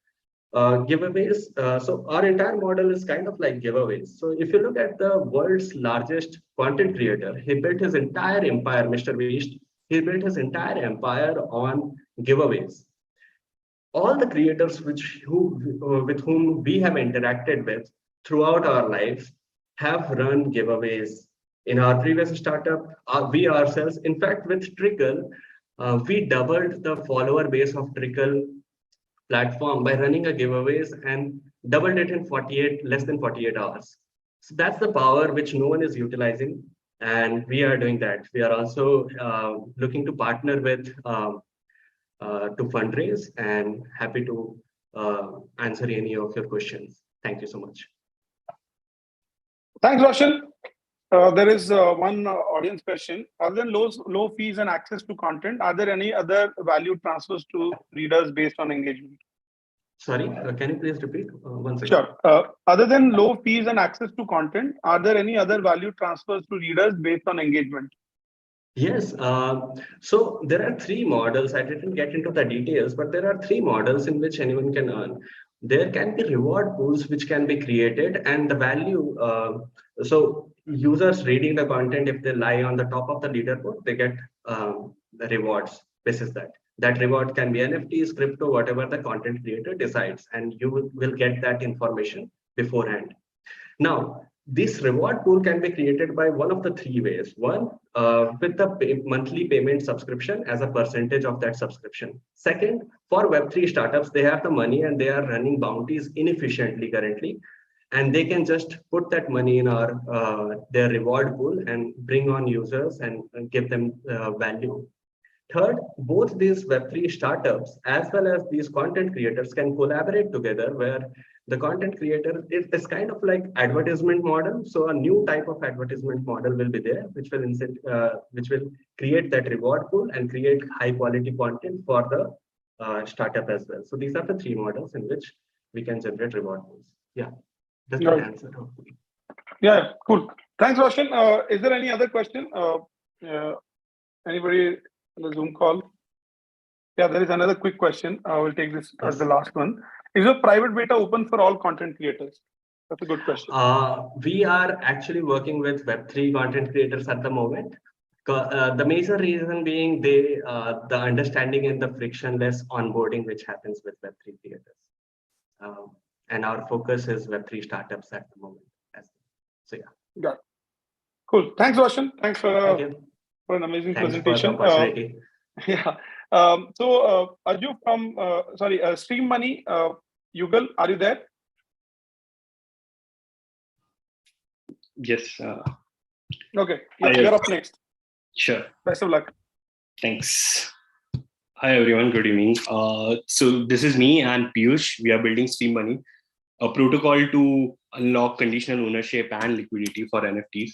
giveaways. So our entire model is kind of like giveaways. So if you look at the world's largest content creator, he built his entire empire, Mr. Beast. He built his entire empire on giveaways. All the creators with whom we have interacted with throughout our lives have run giveaways. In our previous startup, we ourselves, in fact, with Trikl, we doubled the follower base of Trikl platform by running a giveaways and doubled it in less than 48 hours. So that's the power which no one is utilizing, and we are doing that. We are also looking to partner with to fundraise, and happy to answer any of your questions. Thank you so much. Thanks, Roshan. There is one audience question. Other than low fees and access to content, are there any other value transfers to readers based on engagement? Sorry, can you please repeat once again? Sure. Other than low fees and access to content, are there any other value transfers to readers based on engagement? Yes. So there are three models. I didn't get into the details, but there are three models in which anyone can earn. There can be reward pools which can be created, and the value. So users reading the content, if they lie on the top of the leaderboard, they get the rewards. This is that. That reward can be NFTs, crypto, whatever the content creator decides, and you will get that information beforehand. Now, this reward pool can be created by one of the three ways. One, with the monthly payment subscription as a percentage of that subscription. Second, for Web3 startups, they have the money and they are running bounties inefficiently currently, and they can just put that money in their reward pool and bring on users and give them value. Third, both these Web3 startups as well as these content creators can collaborate together, where the content creator is kind of like advertisement model. So a new type of advertisement model will be there, which will create that reward pool and create high quality content for the startup as well. So these are the three models in which we can generate reward pools. Yeah, that's the answer. Yeah, cool. Thanks, Roshan. Is there any other question? Anybody on the Zoom call? Yeah, there is another quick question. I will take this as the last one. Is your private beta open for all content creators? That's a good question. We are actually working with Web3 content creators at the moment. The major reason being the understanding and the frictionless onboarding which happens with Web3 creators. And our focus is Web3 startups at the moment. So yeah. Got it. Cool. Thanks, Roshan. Thanks for an amazing presentation. For the opportunity. Yeah. So Aju from Streammoney, Yugal, are you there? Yes. Okay. You're up next. Sure. Best of luck. Thanks. Hi everyone. Good evening. So this is me and Piyush. We are building Streammoney, a protocol to unlock conditional ownership and liquidity for NFTs.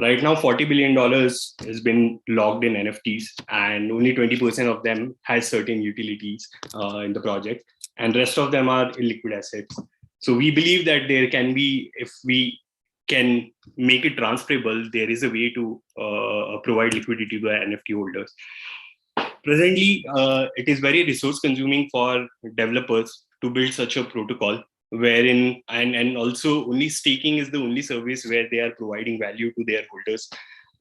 Right now, $40 billion has been logged in NFTs, and only 20% of them has certain utilities in the project, and rest of them are illiquid assets. So we believe that there can be, if we can make it transferable, there is a way to provide liquidity to the NFT holders. Presently, it is very resource consuming for developers to build such a protocol, wherein and also only staking is the only service where they are providing value to their holders.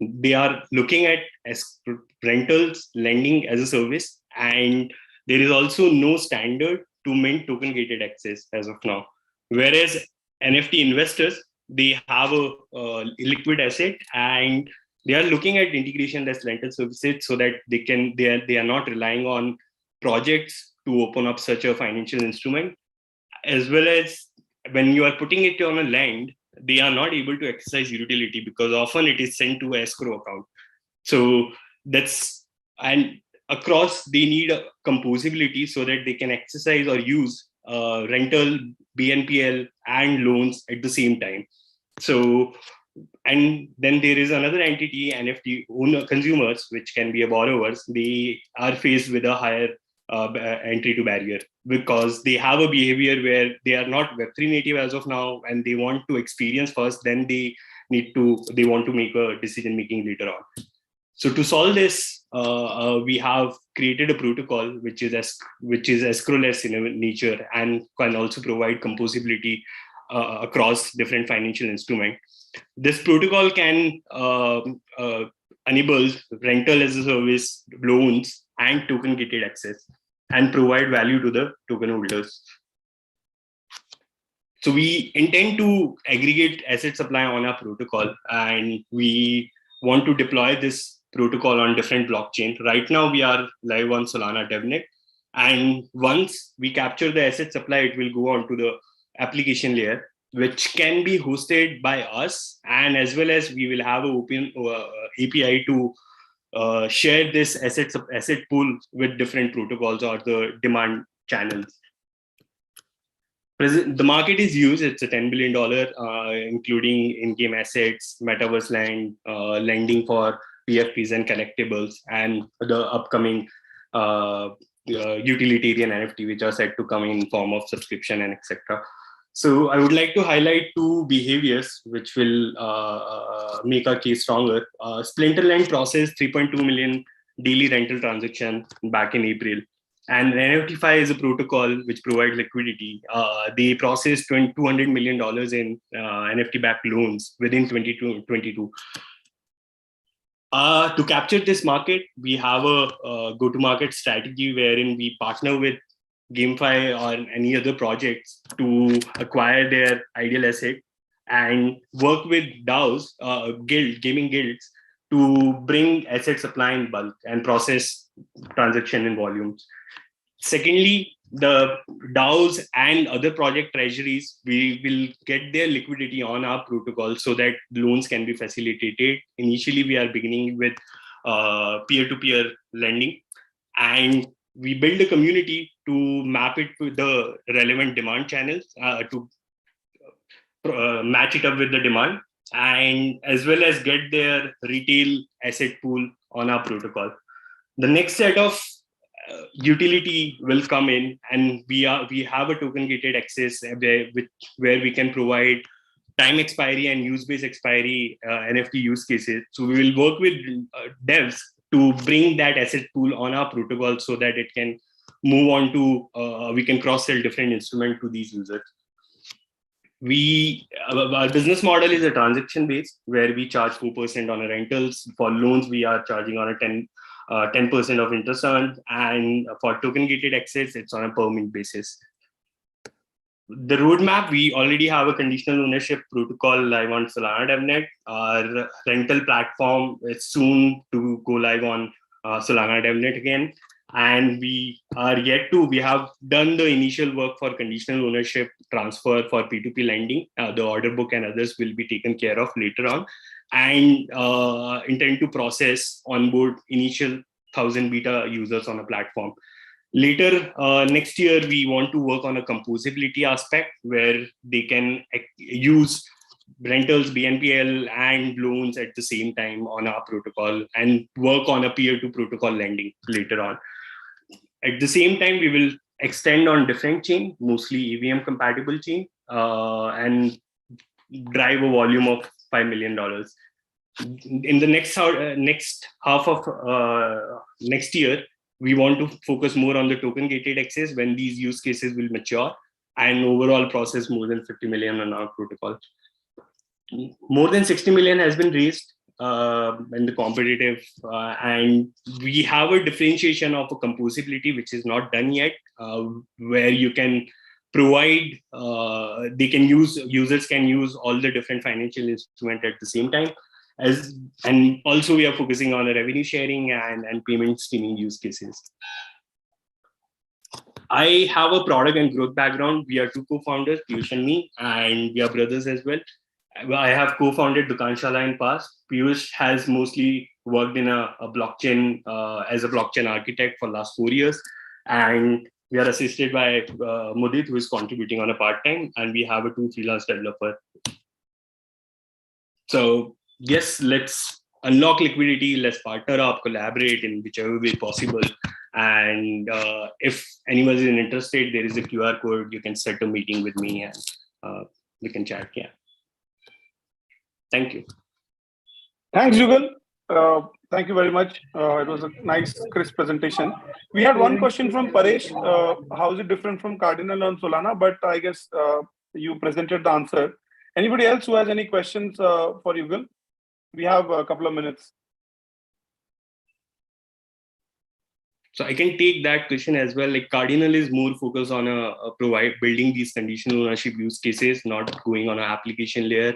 They are looking at as rentals, lending as a service, and there is also no standard to mint token gated access as of now. Whereas NFT investors, they have a liquid asset and They are looking at integration as rental services so that they are not relying on projects to open up such a financial instrument, as well as when you are putting it on a land, they are not able to exercise utility because often it is sent to escrow account. So and across they need a composability so that they can exercise or use rental, BNPL and loans at the same time. So, and then there is another entity, NFT owner consumers, which can be a borrowers. They are faced with a higher entry to barrier because they have a behavior where they are not Web3 native as of now, and they want to experience first, then they want to make a decision making later on. So to solve this, we have created a protocol which is escrowless in nature and can also provide composability across different financial instruments. This protocol can enable rental as a service, loans, and token gated access, and provide value to the token holders. So we intend to aggregate asset supply on our protocol, and we want to deploy this protocol on different blockchains. Right now, we are live on Solana DevNet, and once we capture the asset supply, it will go on to the application layer, which can be hosted by us, and as well as we will have an open API to share this asset pool with different protocols or the demand channels. The market is huge. It's a $10 billion, including in-game assets, metaverse land, lending for PFPs and collectibles, and the upcoming utilitarian NFT, which are set to come in form of subscription and etc. So I would like to highlight two behaviors which will make our case stronger. Splinterland processed 3.2 million daily rental transactions back in April. And Dygnify is a protocol which provides liquidity. They processed $200 million in NFT-backed loans within 2022. To capture this market, we have a go-to-market strategy wherein we partner with GameFi or any other projects to acquire their ideal asset and work with DAOs, gaming guilds, to bring asset supply in bulk and process transaction in volumes. Secondly, the DAOs and other project treasuries, we will get their liquidity on our protocol so that loans can be facilitated. Initially, we are beginning with peer-to-peer lending, and we build a community to map it to the relevant demand channels to match it up with the demand, and as well as get their retail asset pool on our protocol. The next set of utility will come in, and we have a token gated access where we can provide time expiry and use-based expiry NFT use cases. So we will work with devs to bring that asset pool on our protocol so that it can move on to, we can cross-sell different instruments to these users. Our business model is a transaction-based where we charge 4% on rentals. For loans, we are charging on a 10% of interest earned, and for token gated access, it's on a per mint basis. The roadmap, we already have a conditional ownership protocol live on Solana DevNet. Our rental platform is soon to go live on Solana DevNet again. And we have done the initial work for conditional ownership transfer for P2P lending. The order book and others will be taken care of later on, and intend to process onboard initial 1,000 beta users on a platform. Later next year, we want to work on a composability aspect where they can use rentals, BNPL, and loans at the same time on our protocol and work on a peer-to-protocol lending later on. At the same time, we will extend on different chain, mostly EVM compatible chain, and drive a volume of $5 million. In the next half of next year, we want to focus more on the token gated access when these use cases will mature, and overall process more than 50 million on our protocol. More than 60 million has been raised in the competitive, and we have a differentiation of a composability which is not done yet, where you can provide, users can use all the different financial instruments at the same time. And also we are focusing on a revenue sharing and payment streaming use cases. I have a product and growth background. We are two co-founders, Piyush and me, and we are brothers as well. I have co-founded Dukanshala in past. Piyush has mostly worked in a blockchain as a blockchain architect for last 4 years. And we are assisted by Mudit, who is contributing on a part-time, and we have a 2 freelance developer. So yes, let's unlock liquidity, let's partner up, collaborate in whichever way possible. And if anyone is interested, there is a QR code. You can set a meeting with me and we can chat. Yeah. Thank you. Thanks, Jugal. Thank you very much. It was a nice, crisp presentation. We had one question from Paresh. How is it different from Cardinal and Solana? But I guess you presented the answer. Anybody else who has any questions for Jugal? We have a couple of minutes. So I can take that question as well. Like Cardinal is more focused on building these conditional ownership use cases, not going on an application layer.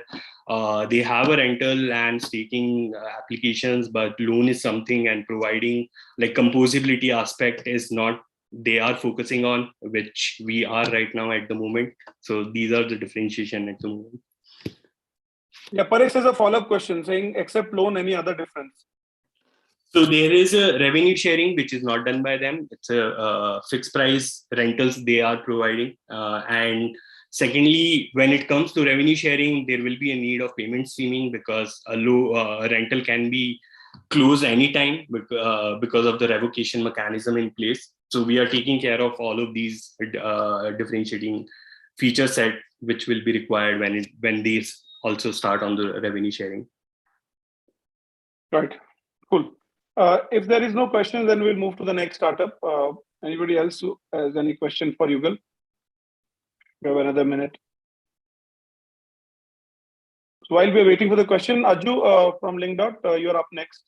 They have a rental and staking applications, but loan is something, and providing like composability aspect is not they are focusing on, which we are right now at the moment. So these are the differentiation at the moment. Yeah, Paresh has a follow-up question saying, except loan, any other difference? So there is a revenue sharing, which is not done by them. It's a fixed price rentals they are providing. And secondly, when it comes to revenue sharing, there will be a need of payment streaming, because a low rental can be closed anytime because of the revocation mechanism in place. So we are taking care of all of these differentiating feature set, which will be required when these also start on the revenue sharing. Right. Cool. If there is no question, then we'll move to the next startup. Anybody else who has any question for Jugal? We have another minute. So while we're waiting for the question, Aju from LinkDot, you're up next.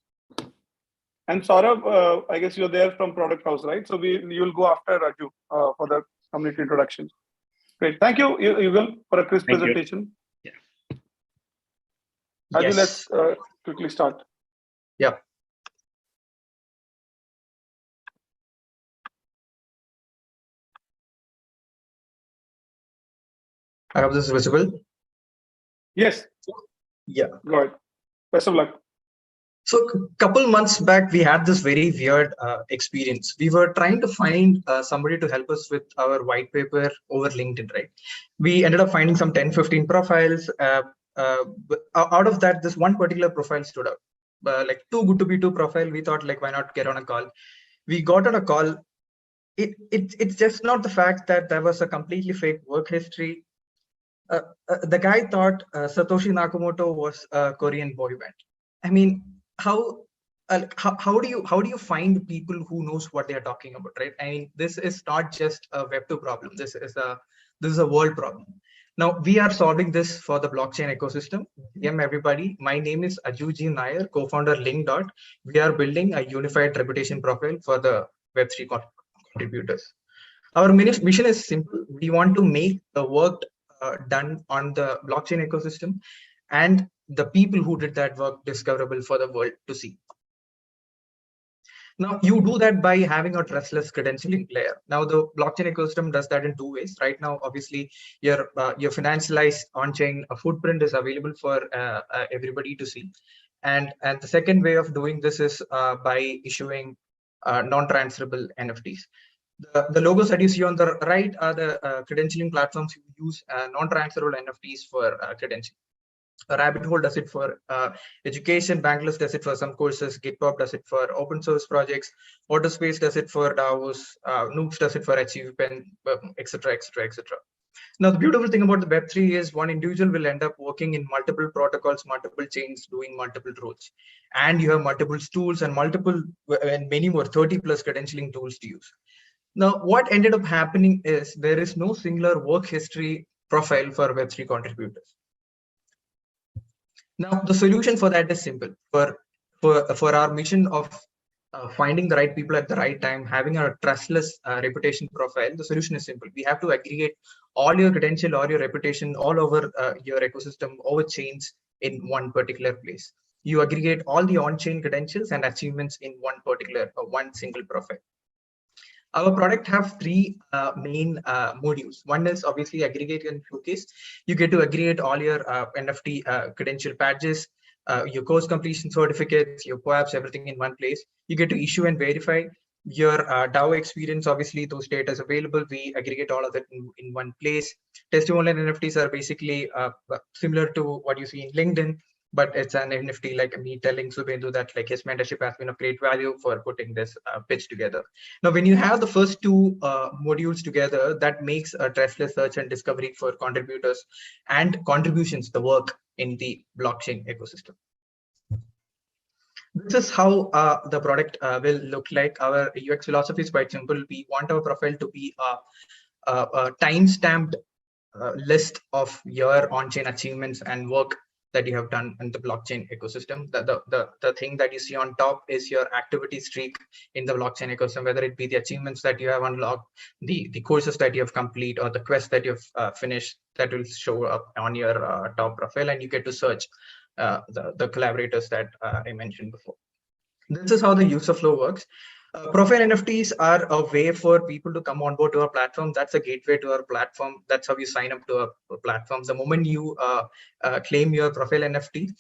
And Saurabh, I guess you're there from Product House, right? So you'll go after Aju for the community introduction. Great. Thank you, Jugal, for a crisp presentation. Yeah. Aju, let's quickly start. Yeah. I hope this is visible. Yes. Yeah. Go ahead. Best of luck. So a couple months back, we had this very weird experience. We were trying to find somebody to help us with our white paper over LinkedIn, right? We ended up finding some 10, 15 profiles. Out of that, this one particular profile stood out. Like too good to be true profile. We thought, like, why not get on a call? We got on a call. It's just not the fact that there was a completely fake work history. The guy thought Satoshi Nakamoto was a Korean boy band. I mean, how do you find people who knows what they are talking about, right? I mean, this is not just a Web2 problem. This is a world problem. Now we are solving this for the blockchain ecosystem. Everybody. My name is Ajuji Nair, co-founder LinkDot. We are building a unified reputation profile for the Web3 contributors. Our mission is simple. We want to make the work done on the blockchain ecosystem and the people who did that work discoverable for the world to see. Now you do that by having a trustless credentialing layer. Now the blockchain ecosystem does that in 2 ways. Right now, obviously, your financialized on-chain footprint is available for everybody to see, and the second way of doing this is by issuing non-transferable NFTs. The logos that you see on the right are the credentialing platforms who use non-transferable NFTs for credentialing. Rabbit Hole does it for education, Bankless does it for some courses, GitHub does it for open source projects, Autospace does it for DAOs, Nooks does it for achievement, etc., etc., etc. Now, the beautiful thing about the Web3 is one individual will end up working in multiple protocols, multiple chains, doing multiple roles. And you have multiple tools and many more, 30 plus credentialing tools to use. Now, what ended up happening is there is no singular work history profile for Web3 contributors. Now, the solution for that is simple. For our mission of finding the right people at the right time, having a trustless reputation profile, the solution is simple. We have to aggregate all your credential or your reputation all over your ecosystem, over chains in one particular place. You aggregate all the on-chain credentials and achievements in one single profile. Our product have three main modules. One is obviously aggregate and showcase. You get to aggregate all your NFT credential badges, your course completion certificates, your co-apps, everything in one place. You get to issue and verify your DAO experience. Obviously, those data is available. We aggregate all of that in one place. Testimonial NFTs are basically similar to what you see in LinkedIn, but it's an NFT like me telling Subhendu that like his mentorship has been of great value for putting this pitch together. Now, when you have the first two modules together, that makes a trustless search and discovery for contributors and contributions, the work in the blockchain ecosystem. This is how the product will look like. Our UX philosophy is quite simple. We want our profile to be a time-stamped list of your on-chain achievements and work that you have done in the blockchain ecosystem. The thing that you see on top is your activity streak in the blockchain ecosystem, whether it be the achievements that you have unlocked, the courses that you have complete, or the quests that you've finished, that will show up on your top profile, and you get to search the collaborators that I mentioned before. This is how the user flow works. Profile NFTs are a way for people to come on board to our platform. That's a gateway to our platform. That's how you sign up to our platform. The moment you claim your profile NFT,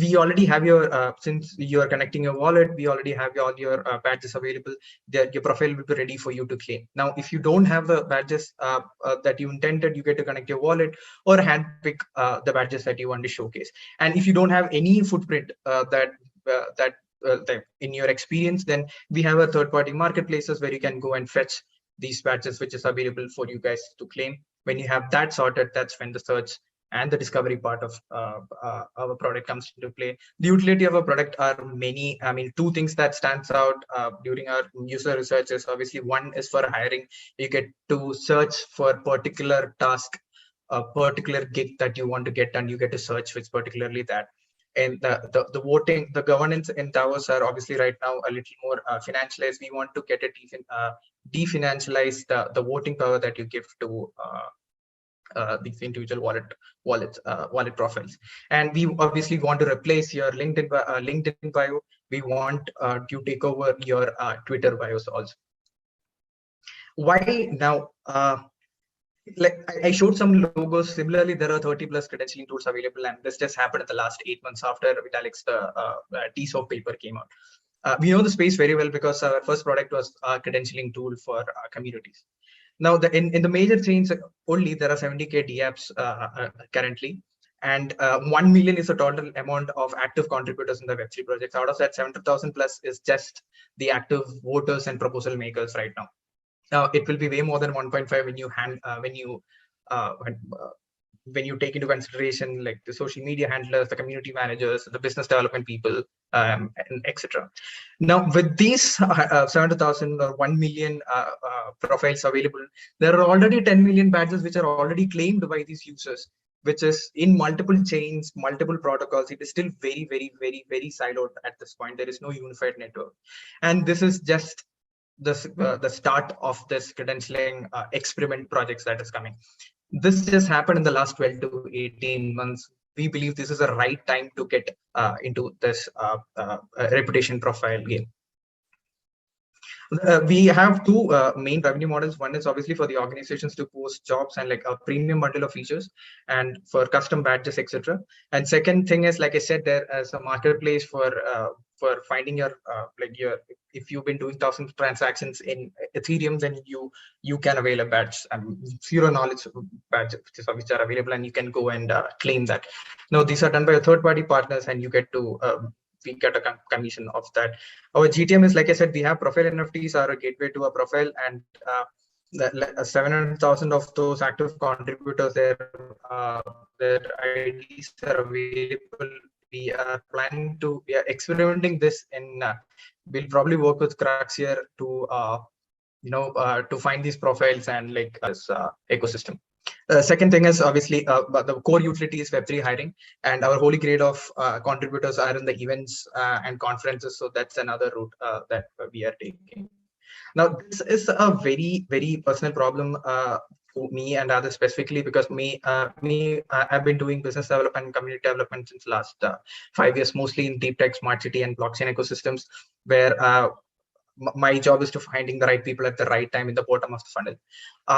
we already have your, since you are connecting your wallet, we already have all your badges available. Your profile will be ready for you to claim. Now, if you don't have the badges that you intended, you get to connect your wallet or handpick the badges that you want to showcase. And if you don't have any footprint that in your experience, then we have a third-party marketplaces where you can go and fetch these badges, which is available for you guys to claim. When you have that sorted, that's when the search and the discovery part of our product comes into play. The utility of our product are many. I mean, two things that stands out during our user research is obviously one is for hiring. You get to search for a particular task, a particular gig that you want to get done. You get to search which particularly that. And the voting, the governance in DAOs are obviously right now a little more financialized. We want to get it even definancialize the voting power that you give to these individual wallet profiles. And we obviously want to replace your LinkedIn bio. We want to take over your Twitter bios also. Why now? Like I showed some logos. Similarly, there are 30+ credentialing tools available, and this just happened in the last 8 months after Vitalik's TSOP paper came out. We know the space very well because our first product was a credentialing tool for communities. Now, in the major chains only, there are 70K DApps currently, and 1 million is the total amount of active contributors in the Web3 projects. Out of that, 700,000+ is just the active voters and proposal makers right now. It will be way more than 1.5 when you take into consideration like the social media handlers, the community managers, the business development people, and etc. Now, with these 700,000 or 1 million profiles available, there are already 10 million badges which are already claimed by these users, which is in multiple chains, multiple protocols. It is still very, very, very, very siloed at this point. There is no unified network, and this is just the start of this credentialing experiment projects that is coming. This just happened in the last 12 to 18 months. We believe this is the right time to get into this reputation profile game. We have two main revenue models. One is obviously for the organizations to post jobs and like a premium bundle of features, and for custom badges, etc. And second thing is, like I said, there is a marketplace for finding your if you've been doing 1,000 transactions in Ethereum, then you can avail a badge, zero knowledge badge, which are available, and you can go and claim that. Now, these are done by third-party partners, and you get to we get a commission of that. Our GTM is, like I said, we have profile NFTs are a gateway to a profile, and 700,000 of those active contributors, their IDs are available. We are experimenting this in. We'll probably work with Crux here to to find these profiles and like this ecosystem. Second thing is obviously the core utility is Web3 hiring, and our holy grail of contributors are in the events and conferences. So that's another route that we are taking. Now, this is a very, very personal problem me and others specifically, because I've been doing business development and community development since last 5 years, mostly in deep tech, smart city, and blockchain ecosystems, where my job is to finding the right people at the right time in the bottom of the funnel.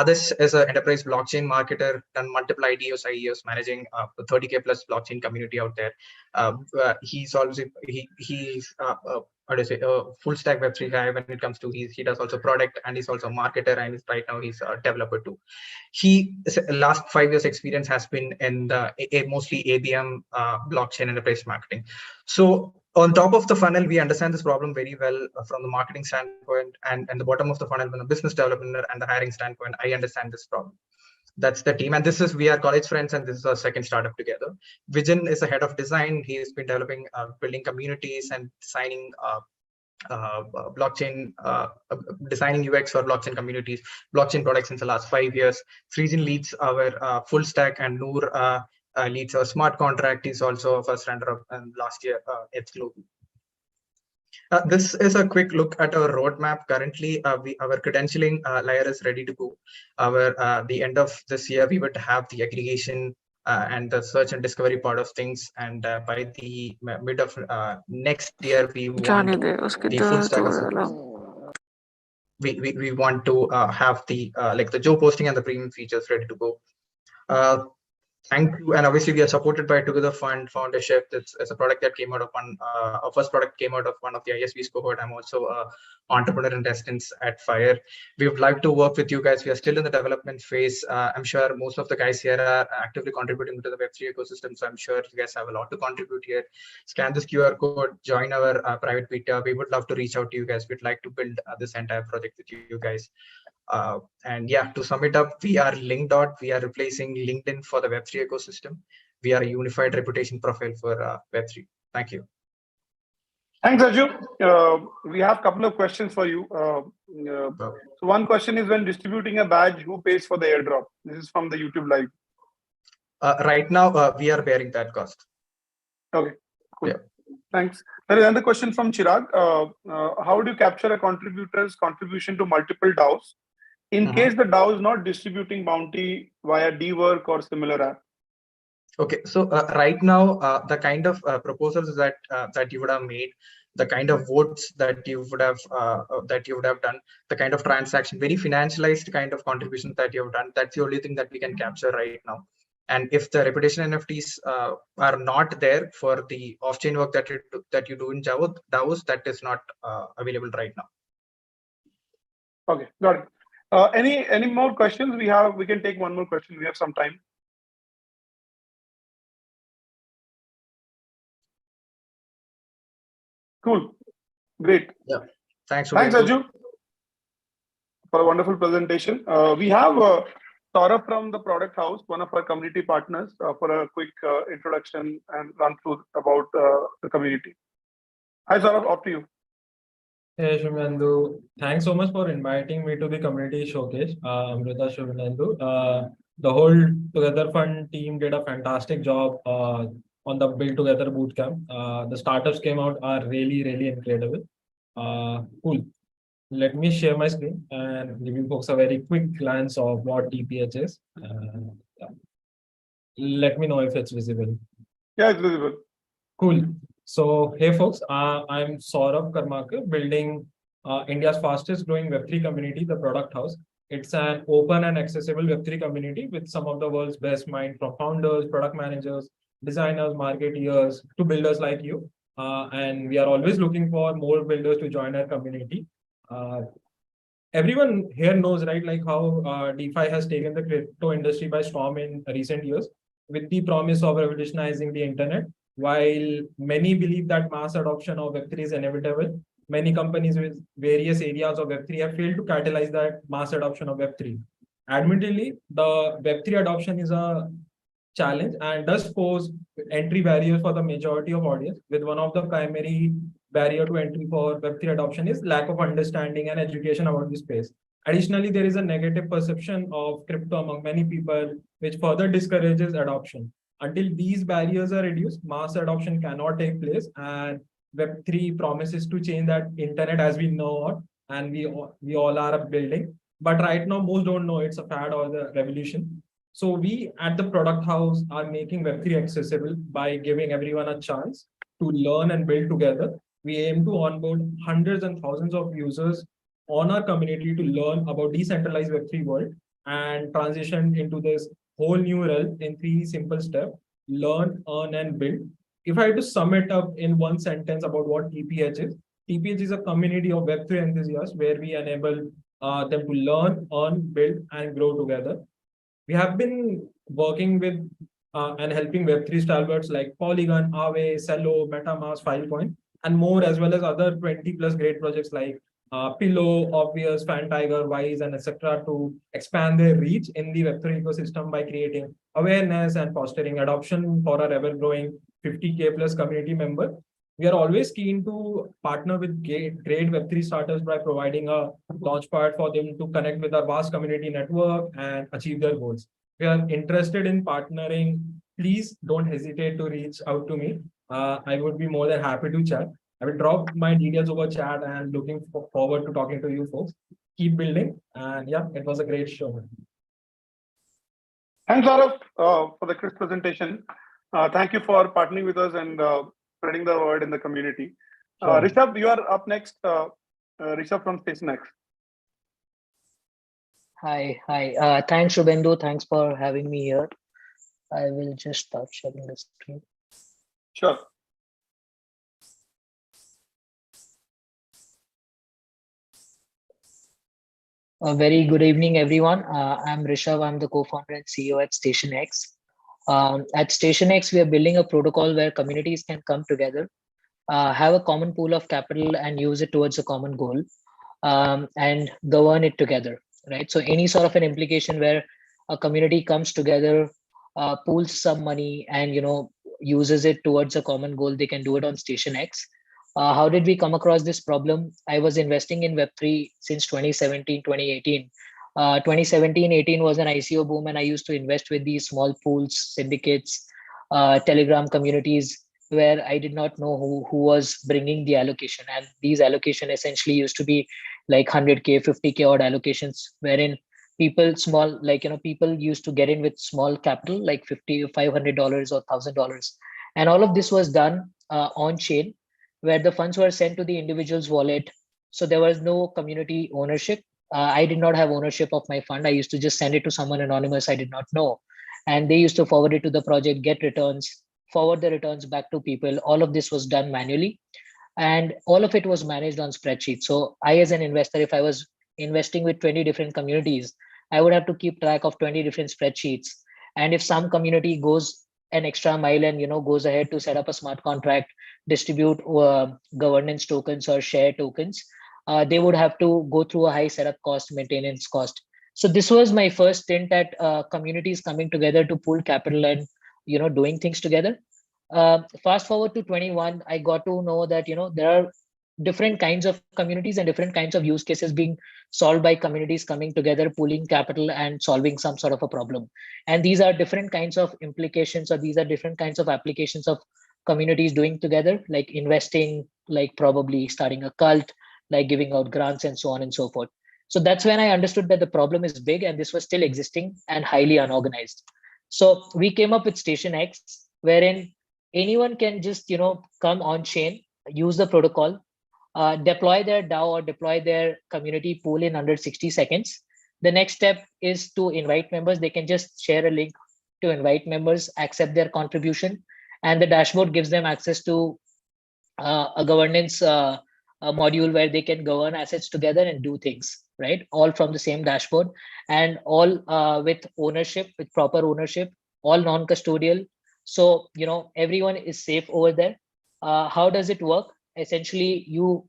This is an enterprise blockchain marketer, done multiple IEOs, managing 30K plus blockchain community out there. He's also he's how do I say, a full stack Web3 guy when it comes to he does also product, and he's also a marketer, and right now he's a developer too. He last 5 years experience has been in the mostly ABM blockchain enterprise marketing. So on top of the funnel, we understand this problem very well from the marketing standpoint, and the bottom of the funnel from the business development and the hiring standpoint, I understand this problem. That's the team, and we are college friends, and this is our second startup together. Vision is the head of design. He has been developing, building communities and designing blockchain, designing UX for blockchain communities, blockchain products in the last 5 years. Srijan leads our full stack, and Noor leads our smart contract. He's also a first runner-up last year at Global. This is a quick look at our roadmap. Currently, our credentialing layer is ready to go. The end of this year, we would have the aggregation and the search and discovery part of things, and by the mid of next year, we want the full stack of we want to have the like the job posting and the premium features ready to go. Thank you, and obviously we are supported by Together Fund Foundership. It's a product that came out of our first product came out of one of the ISV's cohort. I'm also an entrepreneur in residence at Fire. We would like to work with you guys. We are still in the development phase. I'm sure most of the guys here are actively contributing to the Web3 ecosystem, so I'm sure you guys have a lot to contribute here. Scan this QR code, join our private beta. We would love to reach out to you guys. We'd like to build this entire project with you guys. And yeah, to sum it up, we are LinkDot. We are replacing LinkedIn for the Web3 ecosystem. We are a unified reputation profile for Web3. Thank you. Thanks, Raju. We have a couple of questions for you. So one question is, when distributing a badge, who pays for the airdrop? This is from the YouTube live. Right now, we are bearing that cost. Okay, cool. Yeah. Thanks. There is another question from Chirag. How do you capture a contributor's contribution to multiple DAOs in case the DAO is not distributing bounty via Dwork or similar app? Okay, so right now, the kind of proposals that you would have made, the kind of votes that you would have done, the kind of transaction, very financialized kind of contributions that you have done, that's the only thing that we can capture right now. And if the reputation NFTs are not there for the off-chain work that you do in DAOs, that is not available right now. Okay, got it. Any more questions? We can take one more question. We have some time. Cool, great. Yeah, thanks, Raju, for a wonderful presentation. We have Saurabh from the Product House, one of our community partners, for a quick introduction and run through about the community. Hi, Saurabh, off to you. Hey, Shubhendu. Thanks so much for inviting me to the community showcase. Amrita, Shubhendu. The whole Together Fund team did a fantastic job on the Build Together bootcamp. The startups came out are really, really incredible. Cool. Let me share my screen and give you folks a very quick glance of what TPH is. Yeah. Let me know if it's visible. Yeah, it's visible. Cool. So, hey folks, I'm Saurabh Karmakar, building India's fastest growing Web3 community, the Product House. It's an open and accessible Web3 community with some of the world's best minds, from founders, product managers, designers, marketeers, to builders like you. And we are always looking for more builders to join our community. Everyone here knows, right, like how DeFi has taken the crypto industry by storm in recent years with the promise of revolutionizing the internet. While many believe that mass adoption of Web3 is inevitable, many companies with various areas of Web3 have failed to catalyze that mass adoption of Web3. Admittedly, the Web3 adoption is a challenge and does pose entry barriers for the majority of audience, with one of the primary barrier to entry for Web3 adoption is lack of understanding and education about the space. Additionally, there is a negative perception of crypto among many people, which further discourages adoption. Until these barriers are reduced, mass adoption cannot take place, and Web3 promises to change that internet as we know it, and we all are building. but right now most don't know it's a fad or the revolution. So we at the product house are making Web3 accessible by giving everyone a chance to learn and build together. We aim to onboard hundreds and thousands of users on our community to learn about decentralized Web3 world and transition into this whole new realm in 3 simple steps: learn, earn, and build. If I had to sum it up in one sentence about what TPH is, TPH is a community of Web3 enthusiasts where we enable them to learn, earn, build, and grow together. We have been working with and helping Web3 stalwarts like Polygon, Aave, Cello, MetaMask, Filecoin, and more, as well as other 20 plus great projects like Pillow, Obvious, FanTiger, Wise, and etc. to expand their reach in the Web3 ecosystem by creating awareness and fostering adoption for our ever-growing 50K plus community member. We are always keen to partner with great Web3 startups by providing a launchpad for them to connect with our vast community network and achieve their goals. We are interested in partnering. Please don't hesitate to reach out to me. I would be more than happy to chat. I will drop my details over chat and looking forward to talking to you folks. Keep building. And yeah, it was a great show. Thanks, Gaurav, for the crisp presentation. Thank you for partnering with us and spreading the word in the community. Sure. Rishabh, you are up next. Rishabh from StationX. Hi. Thanks, Shubhendu. Thanks for having me here. I will just start sharing the screen. Sure. A very good evening, everyone. I'm Rishabh. I'm the co-founder and CEO at StationX. At StationX, we are building a protocol where communities can come together, have a common pool of capital and use it towards a common goal, and govern it together, right? So any sort of an implication where a community comes together, pools some money and, uses it towards a common goal, they can do it on StationX. How did we come across this problem? I was investing in Web3 since 2017, 2018. 2017-18 was an ICO boom, and I used to invest with these small pools, syndicates, Telegram communities, where I did not know who was bringing the allocation. And these allocation essentially used to be like 100K, 50K odd allocations, wherein people people used to get in with small capital, like $50, $500 or $1,000. And all of this was done on chain, where the funds were sent to the individual's wallet. So there was no community ownership. I did not have ownership of my fund. I used to just send it to someone anonymous I did not know. And they used to forward it to the project, get returns, forward the returns back to people. All of this was done manually. And all of it was managed on spreadsheets. So I, as an investor, if I was investing with 20 different communities, I would have to keep track of 20 different spreadsheets. And if some community goes an extra mile and goes ahead to set up a smart contract, distribute governance tokens or share tokens, they would have to go through a high setup cost, maintenance cost. So this was my first stint at communities coming together to pool capital and doing things together. Fast forward to 21, I got to know that there are different kinds of communities and different kinds of use cases being solved by communities coming together, pooling capital and solving some sort of a problem. And these are different kinds of implications, or these are different kinds of applications of communities doing together, like investing, like probably starting a cult, like giving out grants and so on and so forth. So that's when I understood that the problem is big and this was still existing and highly unorganized. So we came up with StationX, wherein anyone can just come on chain, use the protocol, deploy their DAO or deploy their community pool in under 60 seconds. The next step is to invite members. They can just share a link to invite members, accept their contribution, and the dashboard gives them access to a governance module where they can govern assets together and do things, right? All from the same dashboard, and all with ownership, with proper ownership, all non-custodial. So, everyone is safe over there. How does it work? Essentially,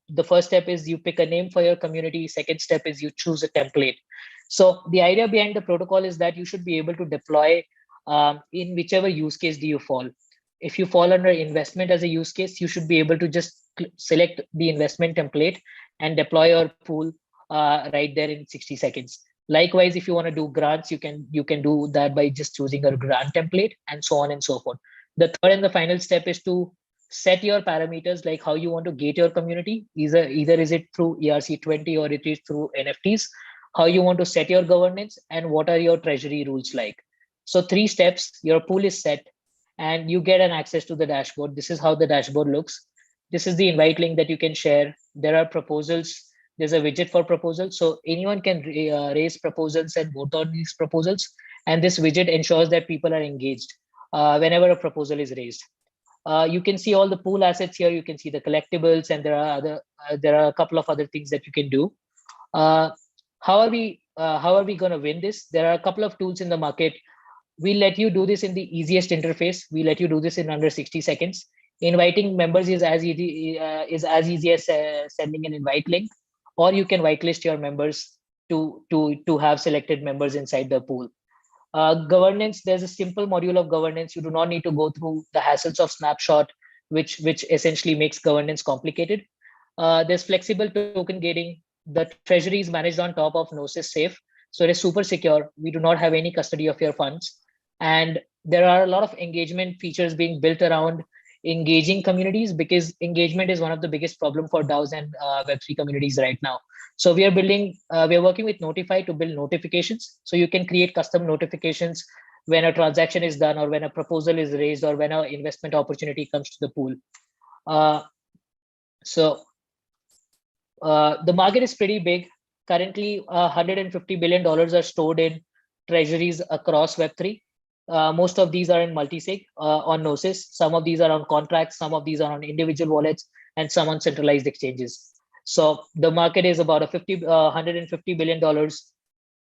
the first step is you pick a name for your community. Second step is you choose a template. So the idea behind the protocol is that you should be able to deploy in whichever use case do you fall. If you fall under investment as a use case, you should be able to just select the investment template and deploy your pool right there in 60 seconds. Likewise, if you want to do grants, you can do that by just choosing a grant template and so on and so forth. The third and the final step is to set your parameters, like how you want to gate your community. Either is it through ERC20 or it is through NFTs. how you want to set your governance, and what are your treasury rules like. So 3 steps, your pool is set and you get an access to the dashboard. This is how the dashboard looks. This is the invite link that you can share. There are proposals. There's a widget for proposals. So anyone can raise proposals and vote on these proposals. And this widget ensures that people are engaged whenever a proposal is raised. You can see all the pool assets here. You can see the collectibles, and there are a couple of other things that you can do. How are we going to win this? There are a couple of tools in the market. We let you do this in the easiest interface. We let you do this in under 60 seconds. Inviting members is as easy as sending an invite link, or you can whitelist your members to have selected members inside the pool. Governance, there's a simple module of governance. You do not need to go through the hassles of snapshot, which essentially makes governance complicated. There's flexible token gating. The treasury is managed on top of Gnosis Safe, so it is super secure. We do not have any custody of your funds. And there are a lot of engagement features being built around engaging communities, because engagement is one of the biggest problem for DAOs and Web3 communities right now. So we are working with Notify to build notifications. So you can create custom notifications when a transaction is done, or when a proposal is raised, or when an investment opportunity comes to the pool. The market is pretty big. Currently, $150 billion are stored in treasuries across Web3. Most of these are in multi-sig on Gnosis. Some of these are on contracts, some of these are on individual wallets, and some on centralized exchanges. So the market is about $150 billion.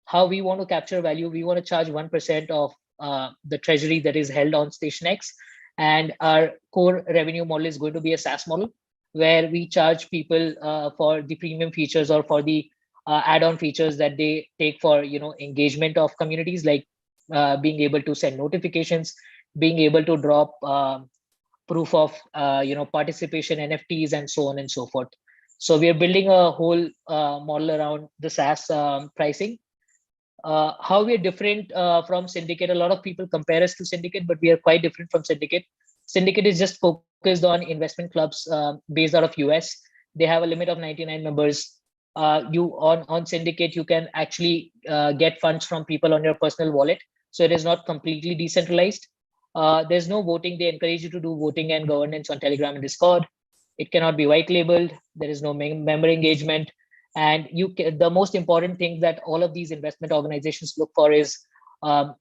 How we want to capture value, we want to charge 1% of the treasury that is held on StationX. And our core revenue model is going to be a SaaS model, where we charge people for the premium features, or for the add-on features that they take for engagement of communities, like being able to send notifications, being able to drop proof of participation, NFTs, and so on and so forth. So we are building a whole model around the SaaS pricing. How we are different from Syndicate. A lot of people compare us to Syndicate, but we are quite different from Syndicate. Syndicate is just focused on investment clubs based out of US. They have a limit of 99 members. On Syndicate, you can actually get funds from people on your personal wallet. So it is not completely decentralized. There's no voting. They encourage you to do voting and governance on Telegram and Discord. It cannot be white labeled. There is no member engagement. And the most important thing that all of these investment organizations look for is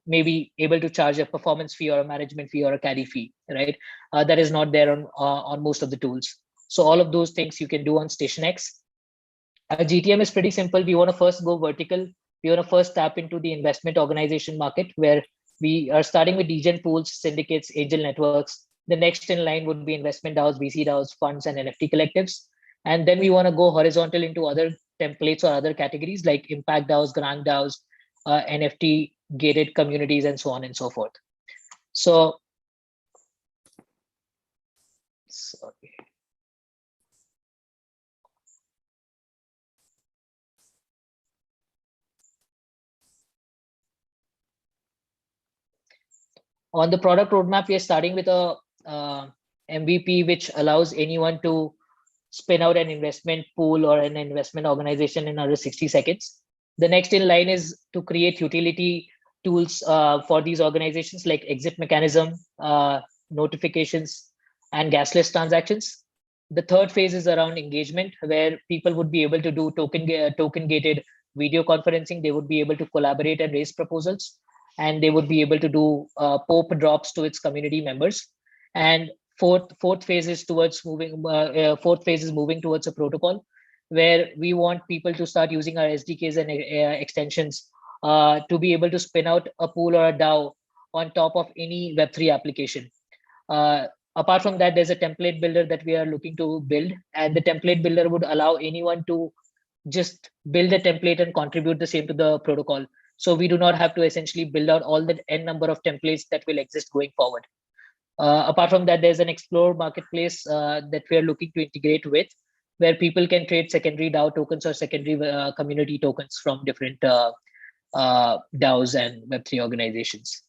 maybe able to charge a performance fee, or a management fee, or a carry fee, right? That is not there on most of the tools. So all of those things you can do on StationX. GTM is pretty simple. We want to first go vertical. We want to first tap into the investment organization market, where we are starting with degen pools, syndicates, angel networks. The next in line would be investment DAOs, VC DAOs, funds, and NFT collectives. And then we want to go horizontal into other templates or other categories like impact DAOs, grant DAOs, NFT gated communities, and so on and so forth. So, sorry. On the product roadmap, we are starting with a MVP, which allows anyone to spin out an investment pool or an investment organization in under 60 seconds. The next in line is to create utility tools for these organizations, like exit mechanism, notifications, and gasless transactions. The third phase is around engagement, where people would be able to do token gated video conferencing. They would be able to collaborate and raise proposals, and they would be able to do POP drops to its community members. And fourth phase is moving towards a protocol, where we want people to start using our SDKs and extensions to be able to spin out a pool or a DAO on top of any Web3 application. Apart from that, there's a template builder that we are looking to build, and the template builder would allow anyone to just build a template and contribute the same to the protocol. So we do not have to essentially build out all the n number of templates that will exist going forward. Apart from that, there's an Explore marketplace that we are looking to integrate with, where people can trade secondary DAO tokens or secondary community tokens from different DAOs and Web3 organizations.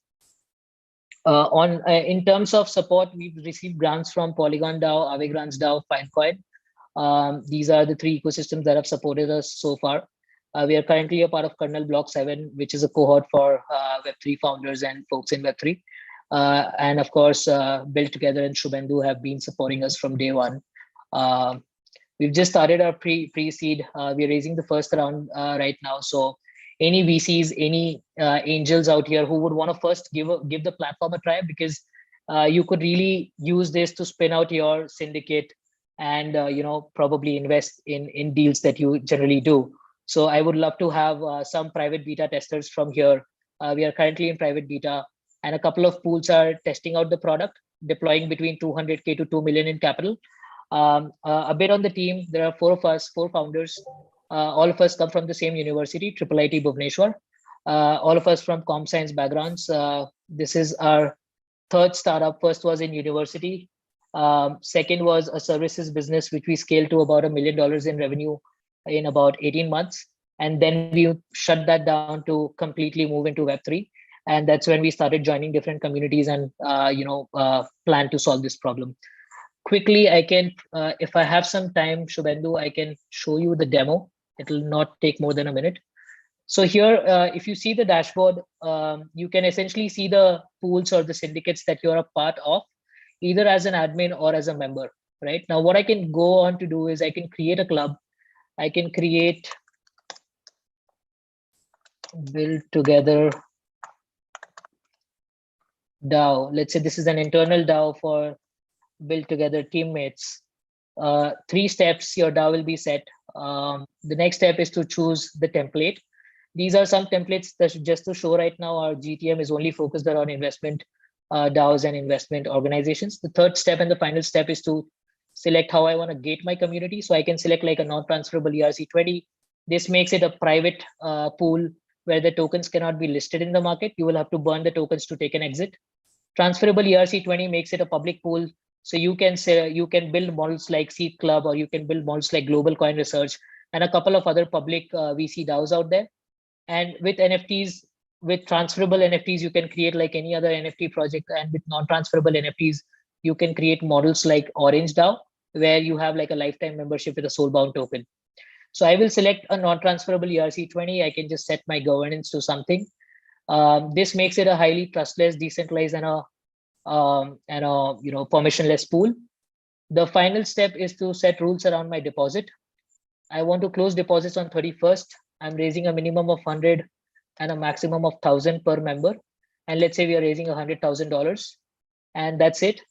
In terms of support, we've received grants from Polygon DAO, Aave Grants DAO, Filecoin. These are the 3 ecosystems that have supported us so far. We are currently a part of Kernel Block 7, which is a cohort for Web3 founders and folks in Web3. And of course, BUIDL Together and Shubhendu have been supporting us from day one. We've just started our pre-seed. We're raising the first round right now. So any VCs, any angels out here who would want to first give the platform a try, because you could really use this to spin out your syndicate and probably invest in deals that you generally do. So I would love to have some private beta testers from here. We are currently in private beta, and a couple of pools are testing out the product, deploying between 200K to 2 million in capital. A bit on the team, there are 4 of us, 4 founders. All of us come from the same university, IIIT Bhubaneswar. All of us from comp science backgrounds. This is our 3rd startup. First was in university. Second was a services business, which we scaled to about $1 million in revenue in about 18 months. And then we shut that down to completely move into Web3. And that's when we started joining different communities and plan to solve this problem. Quickly, I can, if I have some time, Shubhendu, I can show you the demo. It will not take more than a minute. So here, if you see the dashboard, you can essentially see the pools or the syndicates that you're a part of, either as an admin or as a member, right? Now, what I can go on to do is I can create a club. I can create BUIDL Together DAO. Let's say this is an internal DAO for BUIDL Together teammates. 3 steps, your DAO will be set. The next step is to choose the template. These are some templates that just to show right now our GTM is only focused around investment DAOs and investment organizations. The 3rd step and the final step is to select how I want to gate my community. So I can select like a non-transferable ERC20. This makes it a private pool where the tokens cannot be listed in the market. You will have to burn the tokens to take an exit. Transferable ERC20 makes it a public pool. So you can say you can build models like Seed Club, or you can build models like Global Coin Research and a couple of other public VC DAOs out there. And with NFTs, with transferable NFTs, you can create like any other NFT project. And with non-transferable NFTs, you can create models like Orange DAO, where you have like a lifetime membership with a soulbound token. So I will select a non-transferable ERC20. I can just set my governance to something. This makes it a highly trustless, decentralized, and a permissionless pool. The final step is to set rules around my deposit. I want to close deposits on 31st. I'm raising a minimum of 100 and a maximum of 1,000 per member. And let's say we are raising $100,000, and that's it.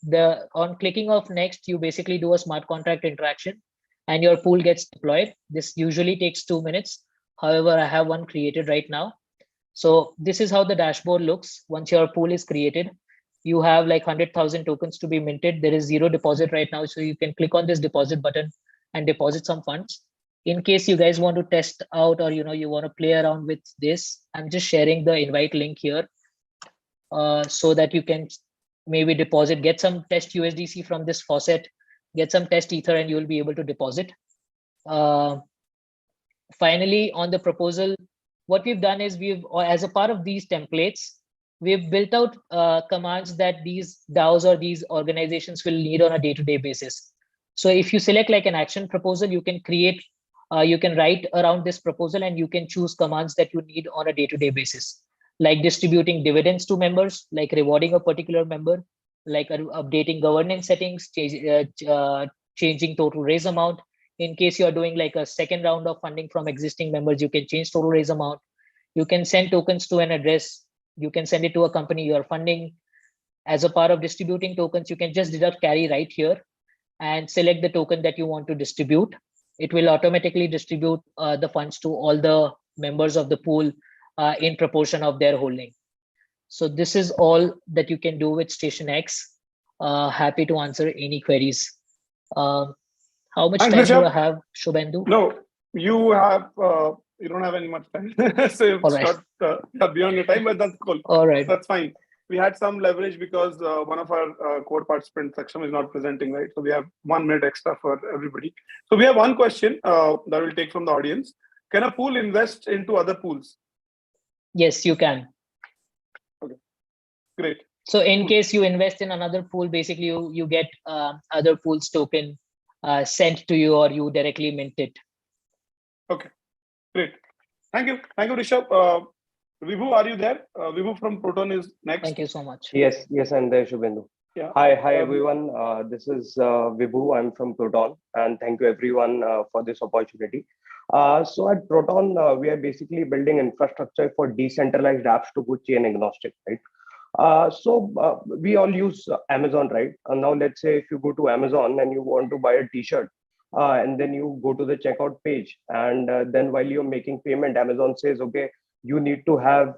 On clicking of next, you basically do a smart contract interaction, and your pool gets deployed. This usually takes 2 minutes. However, I have one created right now. So this is how the dashboard looks. Once your pool is created, you have like 100,000 tokens to be minted. There is 0 deposit right now. So you can click on this deposit button and deposit some funds. In case you guys want to test out, or you want to play around with this, I'm just sharing the invite link here so that you can maybe deposit, get some test USDC from this faucet, get some test Ether, and you will be able to deposit. Finally, on the proposal, what we've done is as a part of these templates, we've built out commands that these DAOs or these organizations will need on a day-to-day basis. So if you select like an action proposal, you can create, you can write around this proposal, and you can choose commands that you need on a day-to-day basis, like distributing dividends to members, like rewarding a particular member, like updating governance settings, changing total raise amount. In case you are doing like a 2nd round of funding from existing members, you can change total raise amount. You can send tokens to an address. You can send it to a company you are funding. As a part of distributing tokens, you can just deduct carry right here and select the token that you want to distribute. It will automatically distribute the funds to all the members of the pool in proportion of their holding. So this is all that you can do with StationX. Happy to answer any queries. How much time do I have, Shubhendu? No, you have. You don't have any much time. So you've got beyond your time, but that's cool. All right. That's fine. We had some leverage because one of our core participants section is not presenting, right? So we have 1 minute extra for everybody. So we have one question that we'll take from the audience. Can a pool invest into other pools? Yes, you can. Okay, great. So in case you invest in another pool, basically you get other pools token sent to you, or you directly mint it. Okay, great. Thank you, Rishabh. Vibhu, are you there? Vibhu from Proton is next. Thank you so much. Yes, I'm there, Shubhendu. Yeah. Hi, everyone. This is Vibhu. I'm from Proton, and thank you everyone for this opportunity. So at Proton, we are basically building infrastructure for decentralized apps to go chain agnostic, right? We all use Amazon, right? And now let's say if you go to Amazon and you want to buy a T-shirt, and then you go to the checkout page, and then while you're making payment, Amazon says, okay, you need to have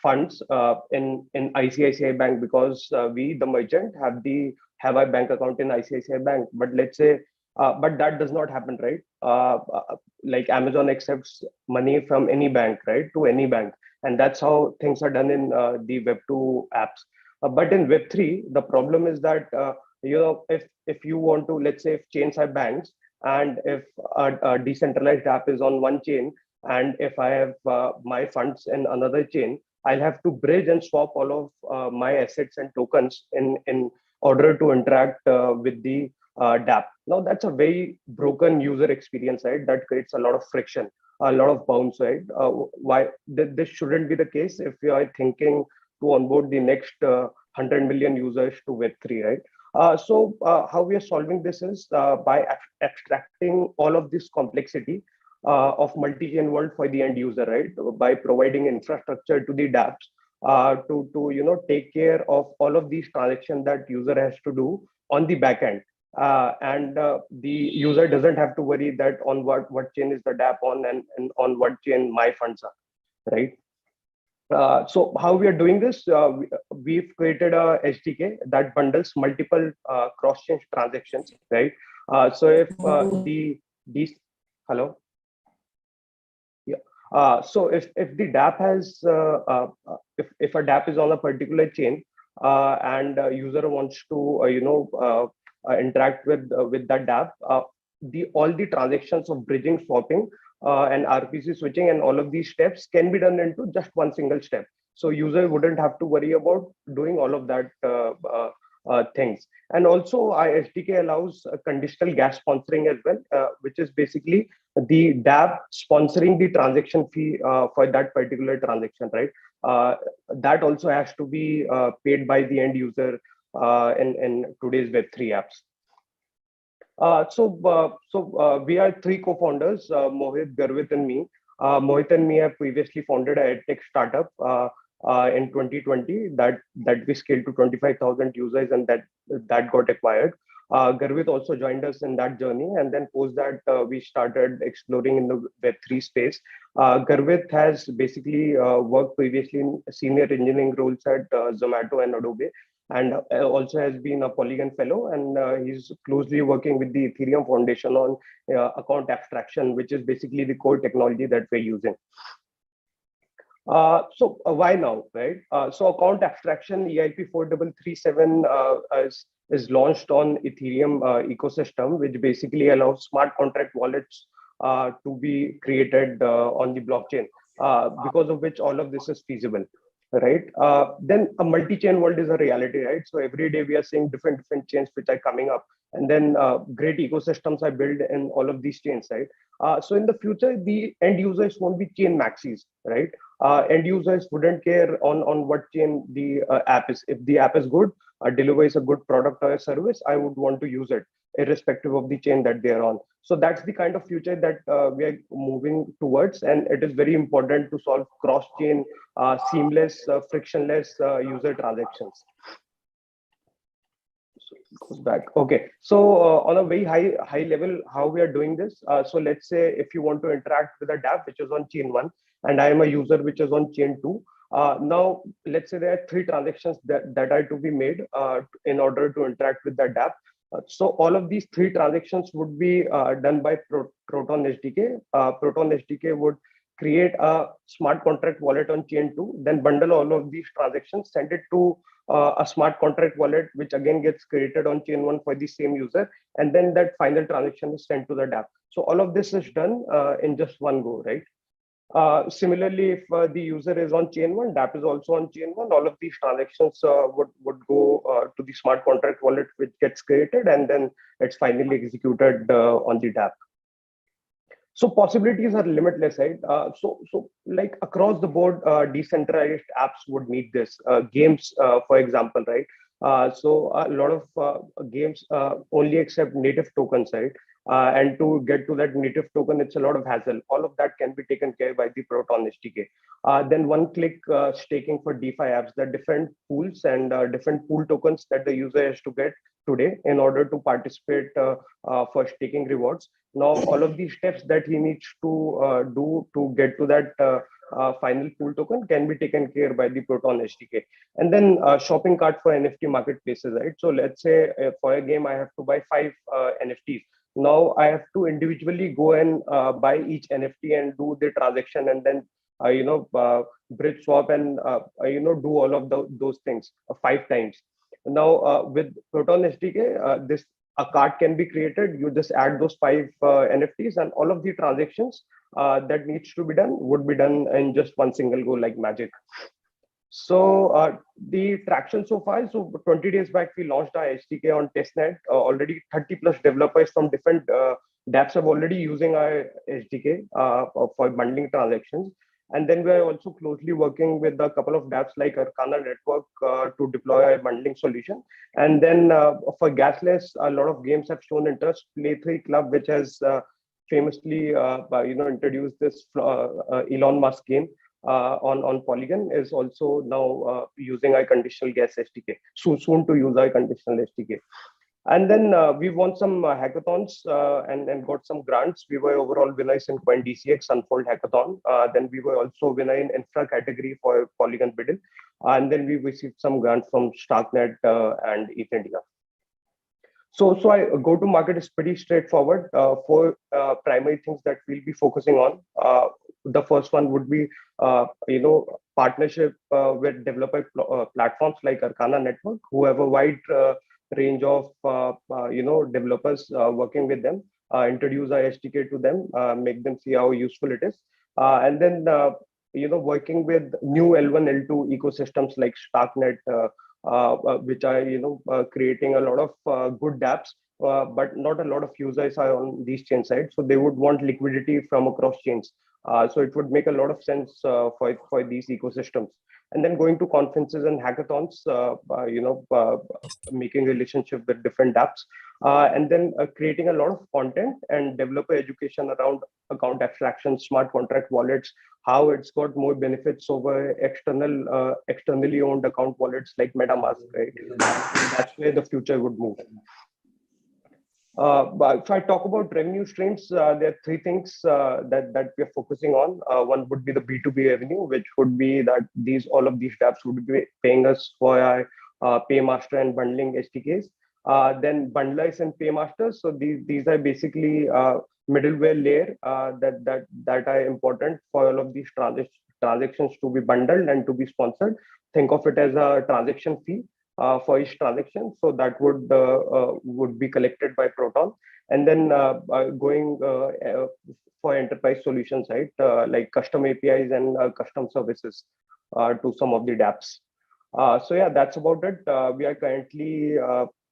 funds in ICICI Bank because we, the merchant, have our bank account in ICICI Bank. But let's say, but that does not happen, right? Like Amazon accepts money from any bank, right, to any bank, and that's how things are done in the Web2 apps. But in Web3, the problem is that if you want to, let's say, if chains are banks, and if a decentralized app is on one chain, and if I have my funds in another chain, I'll have to bridge and swap all of my assets and tokens in order to interact with the dApp. Now that's a very broken user experience, right? That creates a lot of friction, a lot of bounce, right? Why this shouldn't be the case if you are thinking to onboard the next 100 million users to Web3, right? How we are solving this is by extracting all of this complexity of multi-chain world for the end user, right? By providing infrastructure to the dApps to take care of all of these transactions that user has to do on the back end. The user doesn't have to worry that on what chain is the dApp on and on what chain my funds are, right? So how we are doing this, we've created a SDK that bundles multiple cross-chain transactions, right? So if these hello. So if the dApp has if a dApp is on a particular chain and a user wants to interact with that dApp, all the transactions of bridging, swapping, and RPC switching and all of these steps can be done into just one single step. So user wouldn't have to worry about doing all of that things. And also our SDK allows conditional gas sponsoring as well, which is basically the dApp sponsoring the transaction fee for that particular transaction, right? That also has to be paid by the end user in today's Web3 apps. We are three co-founders, Mohit, Garvit, and me. Mohit and me have previously founded a edtech startup in 2020 that we scaled to 25,000 users, and that got acquired. Garvit also joined us in that journey, and then post that we started exploring in the Web3 space. Garvit has basically worked previously in senior engineering roles at Zomato and Adobe, and also has been a Polygon fellow, and he's closely working with the Ethereum Foundation on account abstraction, which is basically the core technology that we're using. Why now, right? So account abstraction EIP 4337 is launched on Ethereum ecosystem, which basically allows smart contract wallets to be created on the blockchain, because of which all of this is feasible, right? Then a multi-chain world is a reality, right? So every day we are seeing different chains which are coming up, and then great ecosystems are built in all of these chains, right? So in the future, the end users won't be chain maxis, right? End users wouldn't care on what chain the app is. If the app is good, delivers a good product or a service, I would want to use it, irrespective of the chain that they're on. So that's the kind of future that we are moving towards, and it is very important to solve cross-chain, seamless, frictionless user transactions. So it goes back. Okay, so on a very high level, how we are doing this. So let's say if you want to interact with a dApp which is on chain 1, and I am a user which is on chain 2. Now, let's say there are 3 transactions that are to be made in order to interact with that dApp. So all of these 3 transactions would be done by Proton SDK. Proton SDK would create a smart contract wallet on chain 2, then bundle all of these transactions, send it to a smart contract wallet, which again gets created on chain 1 for the same user, and then that final transaction is sent to the dApp. So all of this is done in just one go, right? Similarly, if the user is on chain 1, dApp is also on chain 1, all of these transactions would go to the smart contract wallet, which gets created, and then it's finally executed on the dApp. So possibilities are limitless, right? So like across the board, decentralized apps would need this. Games, for example, right? So a lot of games only accept native tokens, right? And to get to that native token, it's a lot of hassle. All of that can be taken care by the Proton SDK. Then one-click staking for DeFi apps, the different pools and different pool tokens that the user has to get today in order to participate for staking rewards. Now, all of these steps that he needs to do to get to that final pool token can be taken care by the Proton SDK. And then shopping cart for NFT marketplaces, right? So let's say for a game, I have to buy 5 NFTs. Now I have to individually go and buy each NFT and do the transaction, and then bridge swap and do all of those things 5 times. Now with Proton SDK, this a card can be created. You just add those 5 NFTs, and all of the transactions that needs to be done would be done in just one single go, like magic. So the traction so far, so 20 days back, we launched our SDK on testnet. Already 30 plus developers from different dApps are already using our SDK for bundling transactions. And then we are also closely working with a couple of dApps like Arcana Network to deploy a bundling solution. And then for gasless, a lot of games have shown interest. Play3 Club, which has famously introduced this Elon Musk game on Polygon, is also now using our conditional gas SDK. Soon to use our conditional SDK. And then we won some hackathons and got some grants. We were overall winners in CoinDCX Unfold Hackathon. Then we were also winner in infra category for Polygon BUIDL. And then we received some grants from Starknet and ETH India. So I go to market is pretty straightforward. 4 primary things that we'll be focusing on. The first one would be partnership with developer platforms like Arcana Network, who have a wide range of developers working with them. Introduce our SDK to them, make them see how useful it is, and then working with new L1 L2 ecosystems like Starknet, which are creating a lot of good dApps, but not a lot of users are on these chain sides, so they would want liquidity from across chains. So it would make a lot of sense for these ecosystems. And then going to conferences and hackathons, making relationship with different apps, and then creating a lot of content and developer education around account abstraction, smart contract wallets, how it's got more benefits over externally owned account wallets like MetaMask, right? That's where the future would move. But if I talk about revenue streams, there are 3 things that we are focusing on. One would be the B2B revenue, which would be that all of these dApps would be paying us for our Paymaster and bundling SDKs. Then bundlers and paymasters. So these are basically middleware layer that are important for all of these transactions to be bundled and to be sponsored. Think of it as a transaction fee for each transaction. So that would be collected by Proton. And then going for enterprise solutions, right? Like custom APIs and custom services to some of the dApps. So yeah, that's about it. We are currently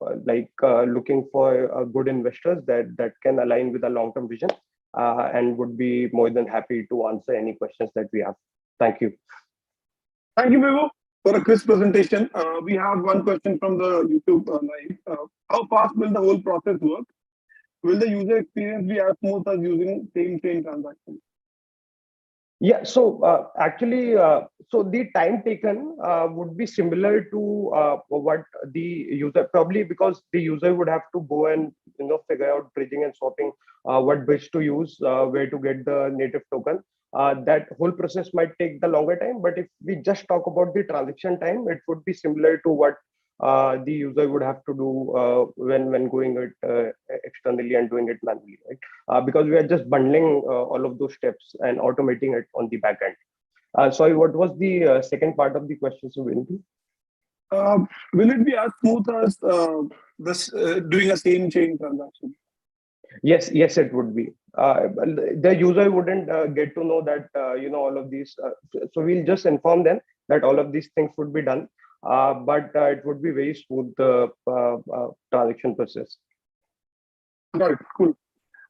looking for good investors that can align with a long-term vision and would be more than happy to answer any questions that we have. Thank you. Thank you, Vibhu, for a crisp presentation. We have one question from the YouTube live. How fast will the whole process work? Will the user experience be as smooth as using same chain transactions? Yeah, so actually, so the time taken would be similar to what the user, probably because the user would have to go and figure out bridging and swapping, what bridge to use, where to get the native token. That whole process might take the longer time, but if we just talk about the transaction time, it would be similar to what the user would have to do when going it externally and doing it manually, right? Because we are just bundling all of those steps and automating it on the back end. Sorry, what was the second part of the question, Subhendu? Will it be as smooth as doing a same chain transaction? Yes, it would be. The user wouldn't get to know that all of these. So we'll just inform them that all of these things would be done, but it would be very smooth transaction process. Got it. Cool.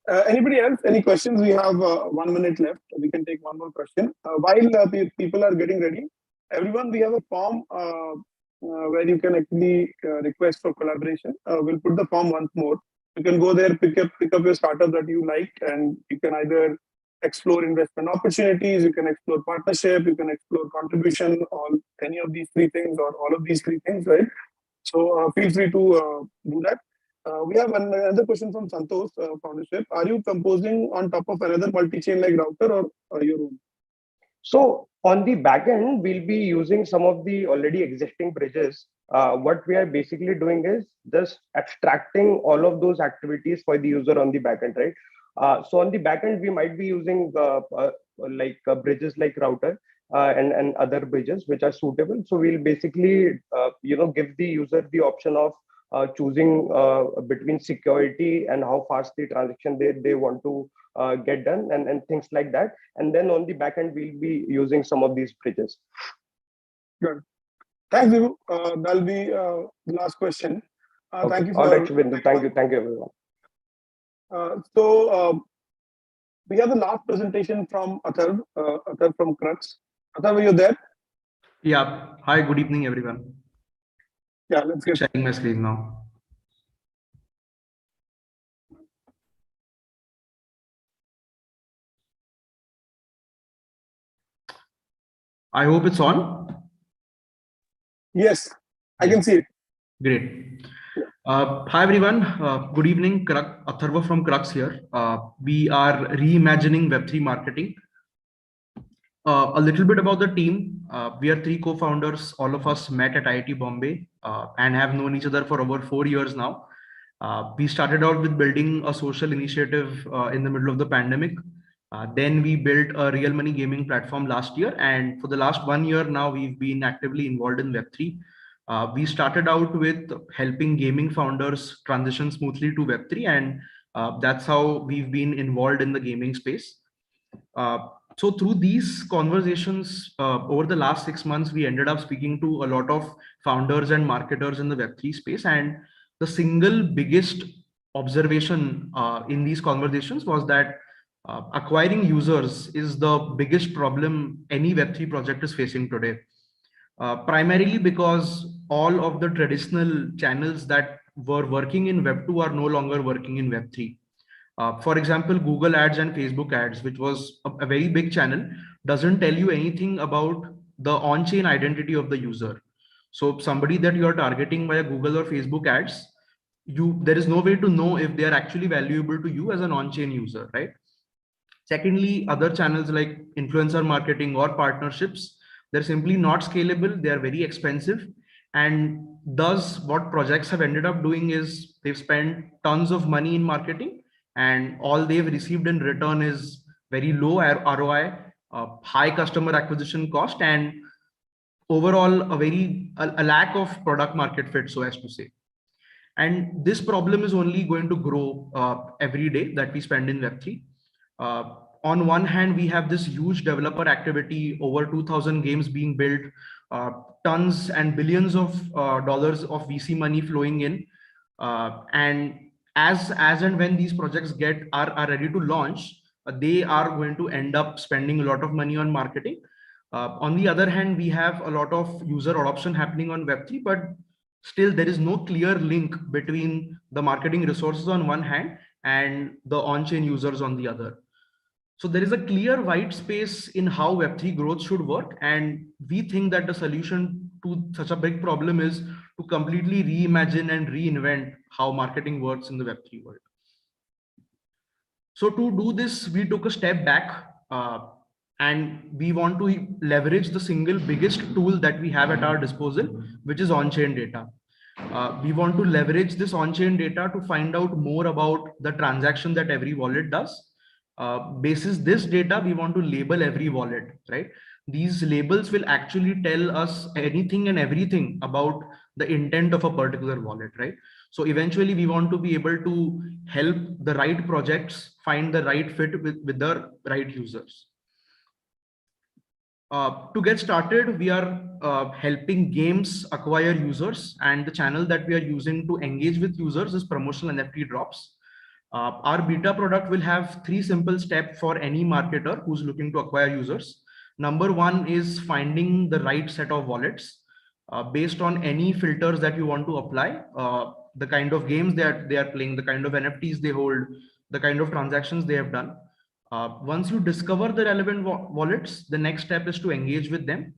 Anybody else? Any questions? We have 1 minute left. We can take one more question. While people are getting ready, everyone, we have a form where you can actually request for collaboration. We'll put the form once more. You can go there, pick up your startup that you like, and you can either explore investment opportunities, you can explore partnership, you can explore contribution, or any of these three things, or all of these three things, right? So feel free to do that. We have another question from Santosh Foundership. Are you composing on top of another multi-chain like router or your own? So on the backend, we'll be using some of the already existing bridges. What we are basically doing is just extracting all of those activities for the user on the backend, right? So on the backend, we might be using bridges like router and other bridges which are suitable. So we'll basically give the user the option of choosing between security and how fast the transaction they want to get done and things like that. And then on the backend, we'll be using some of these bridges. Good. Thanks, Vivu. That'll be the last question. Okay. Thank you. All right, Shubhendu. Thank you, everyone. So we have the last presentation from Atharv from Crux. Atharv, are you there? Yeah. Hi, good evening, everyone. Yeah, let's get sharing my screen now. I hope it's on. Yes, I can see it. Great. Hi, everyone. Good evening. Atharva from Crux here. We are reimagining Web3 marketing. A little bit about the team. We are 3 co-founders. All of us met at IIT Bombay and have known each other for over 4 years now. We started out with building a social initiative in the middle of the pandemic. Then we built a real money gaming platform last year. And for the last 1 year now, we've been actively involved in Web3. We started out with helping gaming founders transition smoothly to Web3. And that's how we've been involved in the gaming space. So through these conversations over the last 6 months, we ended up speaking to a lot of founders and marketers in the Web3 space. And the single biggest observation in these conversations was that acquiring users is the biggest problem any Web3 project is facing today. Primarily because all of the traditional channels that were working in Web2 are no longer working in Web3. For example, Google ads and Facebook ads, which was a very big channel, doesn't tell you anything about the on-chain identity of the user. So somebody that you are targeting via Google or Facebook ads, there is no way to know if they are actually valuable to you as an on-chain user, right? Secondly, other channels like influencer marketing or partnerships, they're simply not scalable. They are very expensive. And thus what projects have ended up doing is they've spent tons of money in marketing, and all they've received in return is very low ROI, high customer acquisition cost, and overall a lack of product market fit, so as to say. And this problem is only going to grow every day that we spend in Web3. On one hand, we have this huge developer activity, over 2,000 games being built, tons and billions of dollars of VC money flowing in, and as and when these projects are ready to launch, they are going to end up spending a lot of money on marketing. On the other hand, we have a lot of user adoption happening on Web3, but still there is no clear link between the marketing resources on one hand and the on-chain users on the other. So there is a clear white space in how Web3 growth should work. And we think that the solution to such a big problem is to completely reimagine and reinvent how marketing works in the Web3 world. So to do this, we took a step back and we want to leverage the single biggest tool that we have at our disposal, which is on-chain data. We want to leverage this on-chain data to find out more about the transaction that every wallet does. Basis this data, we want to label every wallet, right? These labels will actually tell us anything and everything about the intent of a particular wallet, right? So eventually we want to be able to help the right projects find the right fit with the right users. To get started, we are helping games acquire users, and the channel that we are using to engage with users is promotional NFT drops. Our beta product will have 3 simple steps for any marketer who's looking to acquire users. Number 1 is finding the right set of wallets based on any filters that you want to apply, the kind of games that they are playing, the kind of NFTs they hold, the kind of transactions they have done. Once you discover the relevant wallets, the next step is to engage with them.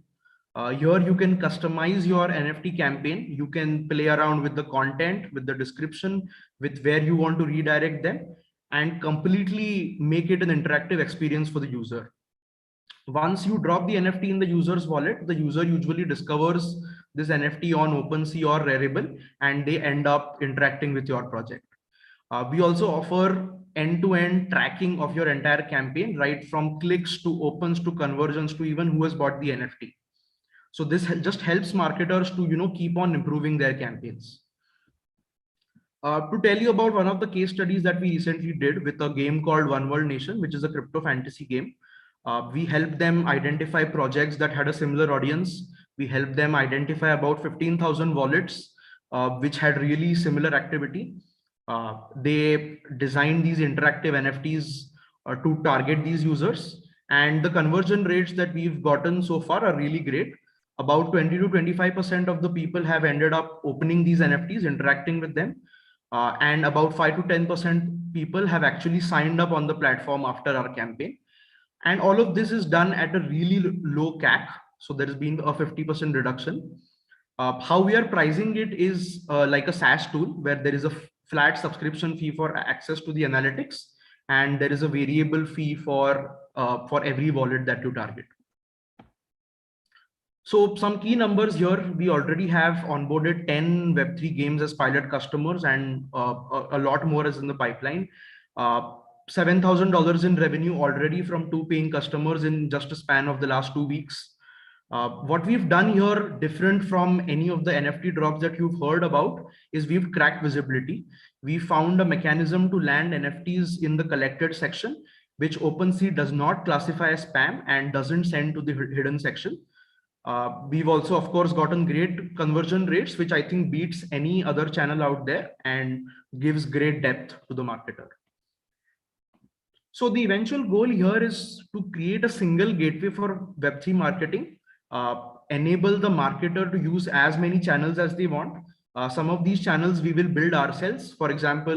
Here you can customize your NFT campaign. You can play around with the content, with the description, with where you want to redirect them, and completely make it an interactive experience for the user. Once you drop the NFT in the user's wallet, the user usually discovers this NFT on OpenSea or Rarible, and they end up interacting with your project. We also offer end-to-end tracking of your entire campaign, right from clicks to opens to conversions to even who has bought the NFT. So this just helps marketers to keep on improving their campaigns. To tell you about one of the case studies that we recently did with a game called One World Nation, which is a crypto fantasy game. We helped them identify projects that had a similar audience. We helped them identify about 15,000 wallets, which had really similar activity. They designed these interactive NFTs to target these users. And the conversion rates that we've gotten so far are really great. About 20 to 25% of the people have ended up opening these NFTs, interacting with them. And about 5 to 10% people have actually signed up on the platform after our campaign. And all of this is done at a really low CAC. So there has been a 50% reduction. How we are pricing it is like a SaaS tool where there is a flat subscription fee for access to the analytics, and there is a variable fee for every wallet that you target. So some key numbers here, we already have onboarded 10 Web3 games as pilot customers, and a lot more is in the pipeline. $7,000 in revenue already from 2 paying customers in just a span of the last 2 weeks. What we've done here, different from any of the NFT drops that you've heard about, is we've cracked visibility. We found a mechanism to land NFTs in the collected section, which OpenSea does not classify as spam and doesn't send to the hidden section. We've also, of course, gotten great conversion rates, which I think beats any other channel out there and gives great depth to the marketer. So the eventual goal here is to create a single gateway for Web3 marketing, enable the marketer to use as many channels as they want. Some of these channels we will build ourselves, for example,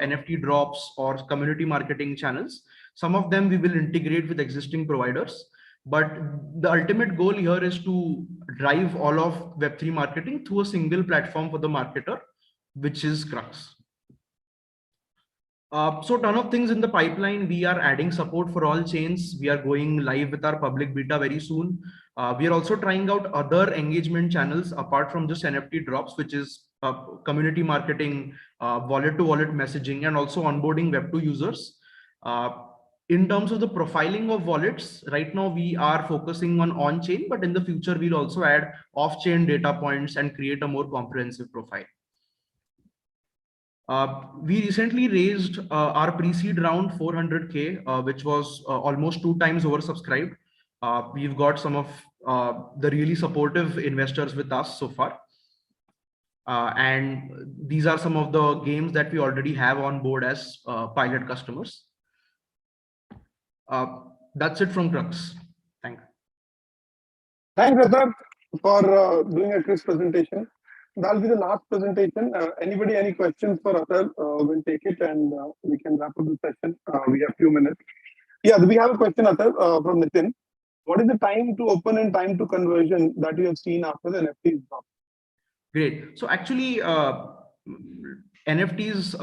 NFT drops or community marketing channels. Some of them we will integrate with existing providers. But the ultimate goal here is to drive all of Web3 marketing through a single platform for the marketer, which is Crux. So ton of things in the pipeline. We are adding support for all chains. We are going live with our public beta very soon. We are also trying out other engagement channels apart from just NFT drops, which is community marketing, wallet-to-wallet messaging, and also onboarding Web2 users. In terms of the profiling of wallets, right now we are focusing on-chain, but in the future we'll also add off-chain data points and create a more comprehensive profile. We recently raised our pre-seed round 400K, which was almost 2 times oversubscribed. We've got some of the really supportive investors with us so far. And these are some of the games that we already have on board as pilot customers. That's it from Crux. Thank you. Thanks, Atar, for doing a crisp presentation. That'll be the last presentation. Anybody, any questions for Atar? We'll take it and we can wrap up the session. We have a few minutes. Yeah, we have a question, Atar, from Nitin. What is the time to open and time to conversion that you have seen after the NFTs drop? Great. So actually, NFTs,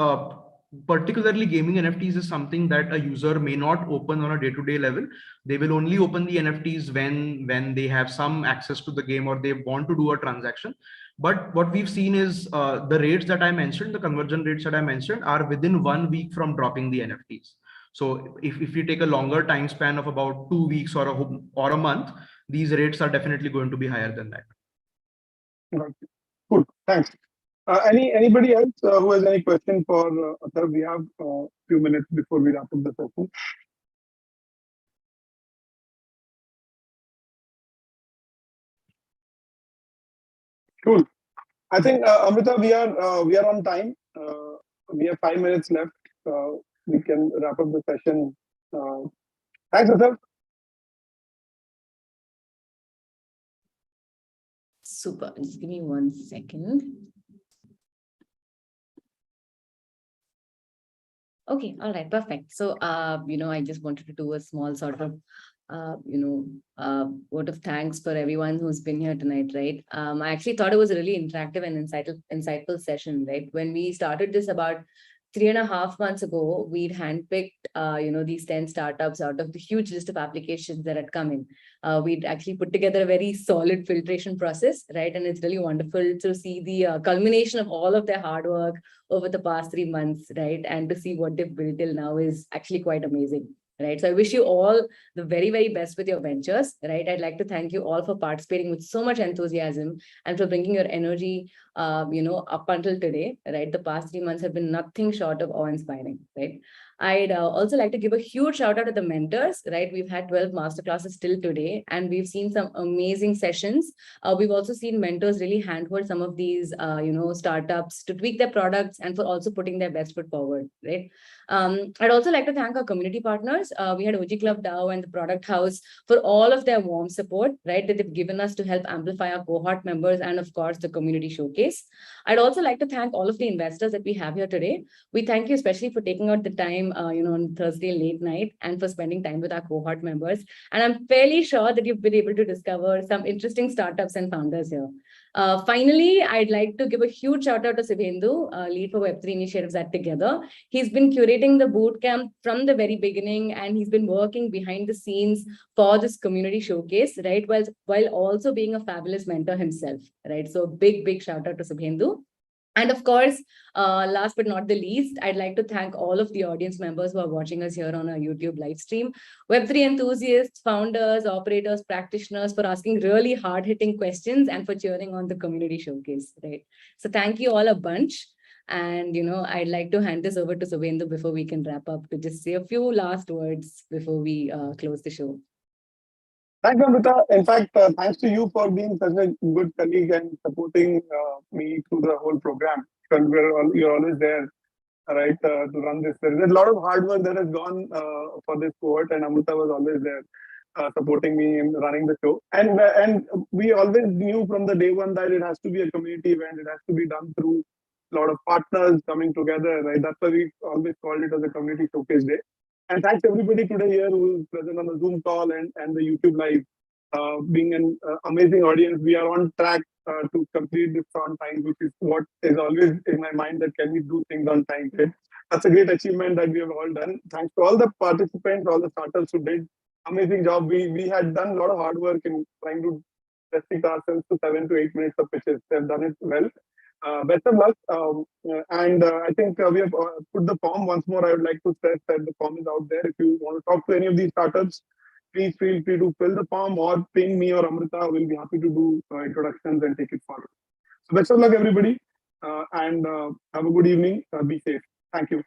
particularly gaming NFTs, is something that a user may not open on a day-to-day level. They will only open the NFTs when they have some access to the game or they want to do a transaction. But what we've seen is the rates that I mentioned, the conversion rates that I mentioned, are within 1 week from dropping the NFTs. So if we take a longer time span of about 2 weeks or a month, these rates are definitely going to be higher than that. Right. Cool. Thanks. Anybody else who has any question for Atar? We have a few minutes before we wrap up the session. Cool. I think Amrita, we are on time. We have 5 minutes left. we can wrap up the session. Thanks, Asaf. Super. Just give me 1 second. Okay, all right, perfect. So, I just wanted to do a small sort of, vote of thanks for everyone who's been here tonight, right? I actually thought it was a really interactive and insightful session, right? When we started this about 3.5 months ago, we'd handpicked, these 10 startups out of the huge list of applications that had come in. We'd actually put together a very solid filtration process, right? And it's really wonderful to see the culmination of all of their hard work over the past 3 months, right? And to see what they've built till now is actually quite amazing. Right. So I wish you all the very, very best with your ventures. Right. I'd like to thank you all for participating with so much enthusiasm and for bringing your energy, up until today. Right. The past 3 months have been nothing short of awe-inspiring. Right. I'd also like to give a huge shout out to the mentors, right? We've had 12 masterclasses till today, and we've seen some amazing sessions. We've also seen mentors really handhold some of these, startups to tweak their products and for also putting their best foot forward, right? I'd also like to thank our community partners. We had OG Club DAO and the Product House for all of their warm support, right, that they've given us to help amplify our cohort members and, of course, the community showcase. I'd also like to thank all of the investors that we have here today. We thank you especially for taking out the time, on Thursday late night and for spending time with our cohort members. And I'm fairly sure that you've been able to discover some interesting startups and founders here. Finally, I'd like to give a huge shout out to Subhendu, lead for Web3 initiatives at Together. He's been curating the bootcamp from the very beginning, and he's been working behind the scenes for this community showcase, right? While also being a fabulous mentor himself, right? So big shout out to Subhendu. And of course, last but not the least, I'd like to thank all of the audience members who are watching us here on our YouTube live stream, Web3 enthusiasts, founders, operators, practitioners for asking really hard-hitting questions and for cheering on the community showcase, right? So thank you all a bunch. And, I'd like to hand this over to Subhendu before we can wrap up to just say a few last words before we close the show. Thanks, Amrita. In fact, thanks to you for being such a good colleague and supporting me through the whole program. Because you're always there, right, to run this. There's a lot of hard work that has gone for this cohort, and Amrita was always there supporting me in running the show. And we always knew from the day one that it has to be a community event. It has to be done through a lot of partners coming together, right? That's why we always called it as a community showcase day. And thanks everybody today here who is present on the Zoom call and the YouTube live, being an amazing audience. We are on track to complete this on time, which is what is always in my mind, that can we do things on time. Right? That's a great achievement that we have all done. Thanks to all the participants, all the startups who did amazing job. We had done a lot of hard work in trying to restrict ourselves to 7 to 8 minutes of pitches. They've done it well. Best of luck. And I think we have put the form once more. I would like to stress that the form is out there. If you want to talk to any of these startups, please feel free to fill the form or ping me or Amrita. We'll be happy to do introductions and take it forward. So best of luck, everybody. And have a good evening. Be safe. Thank you.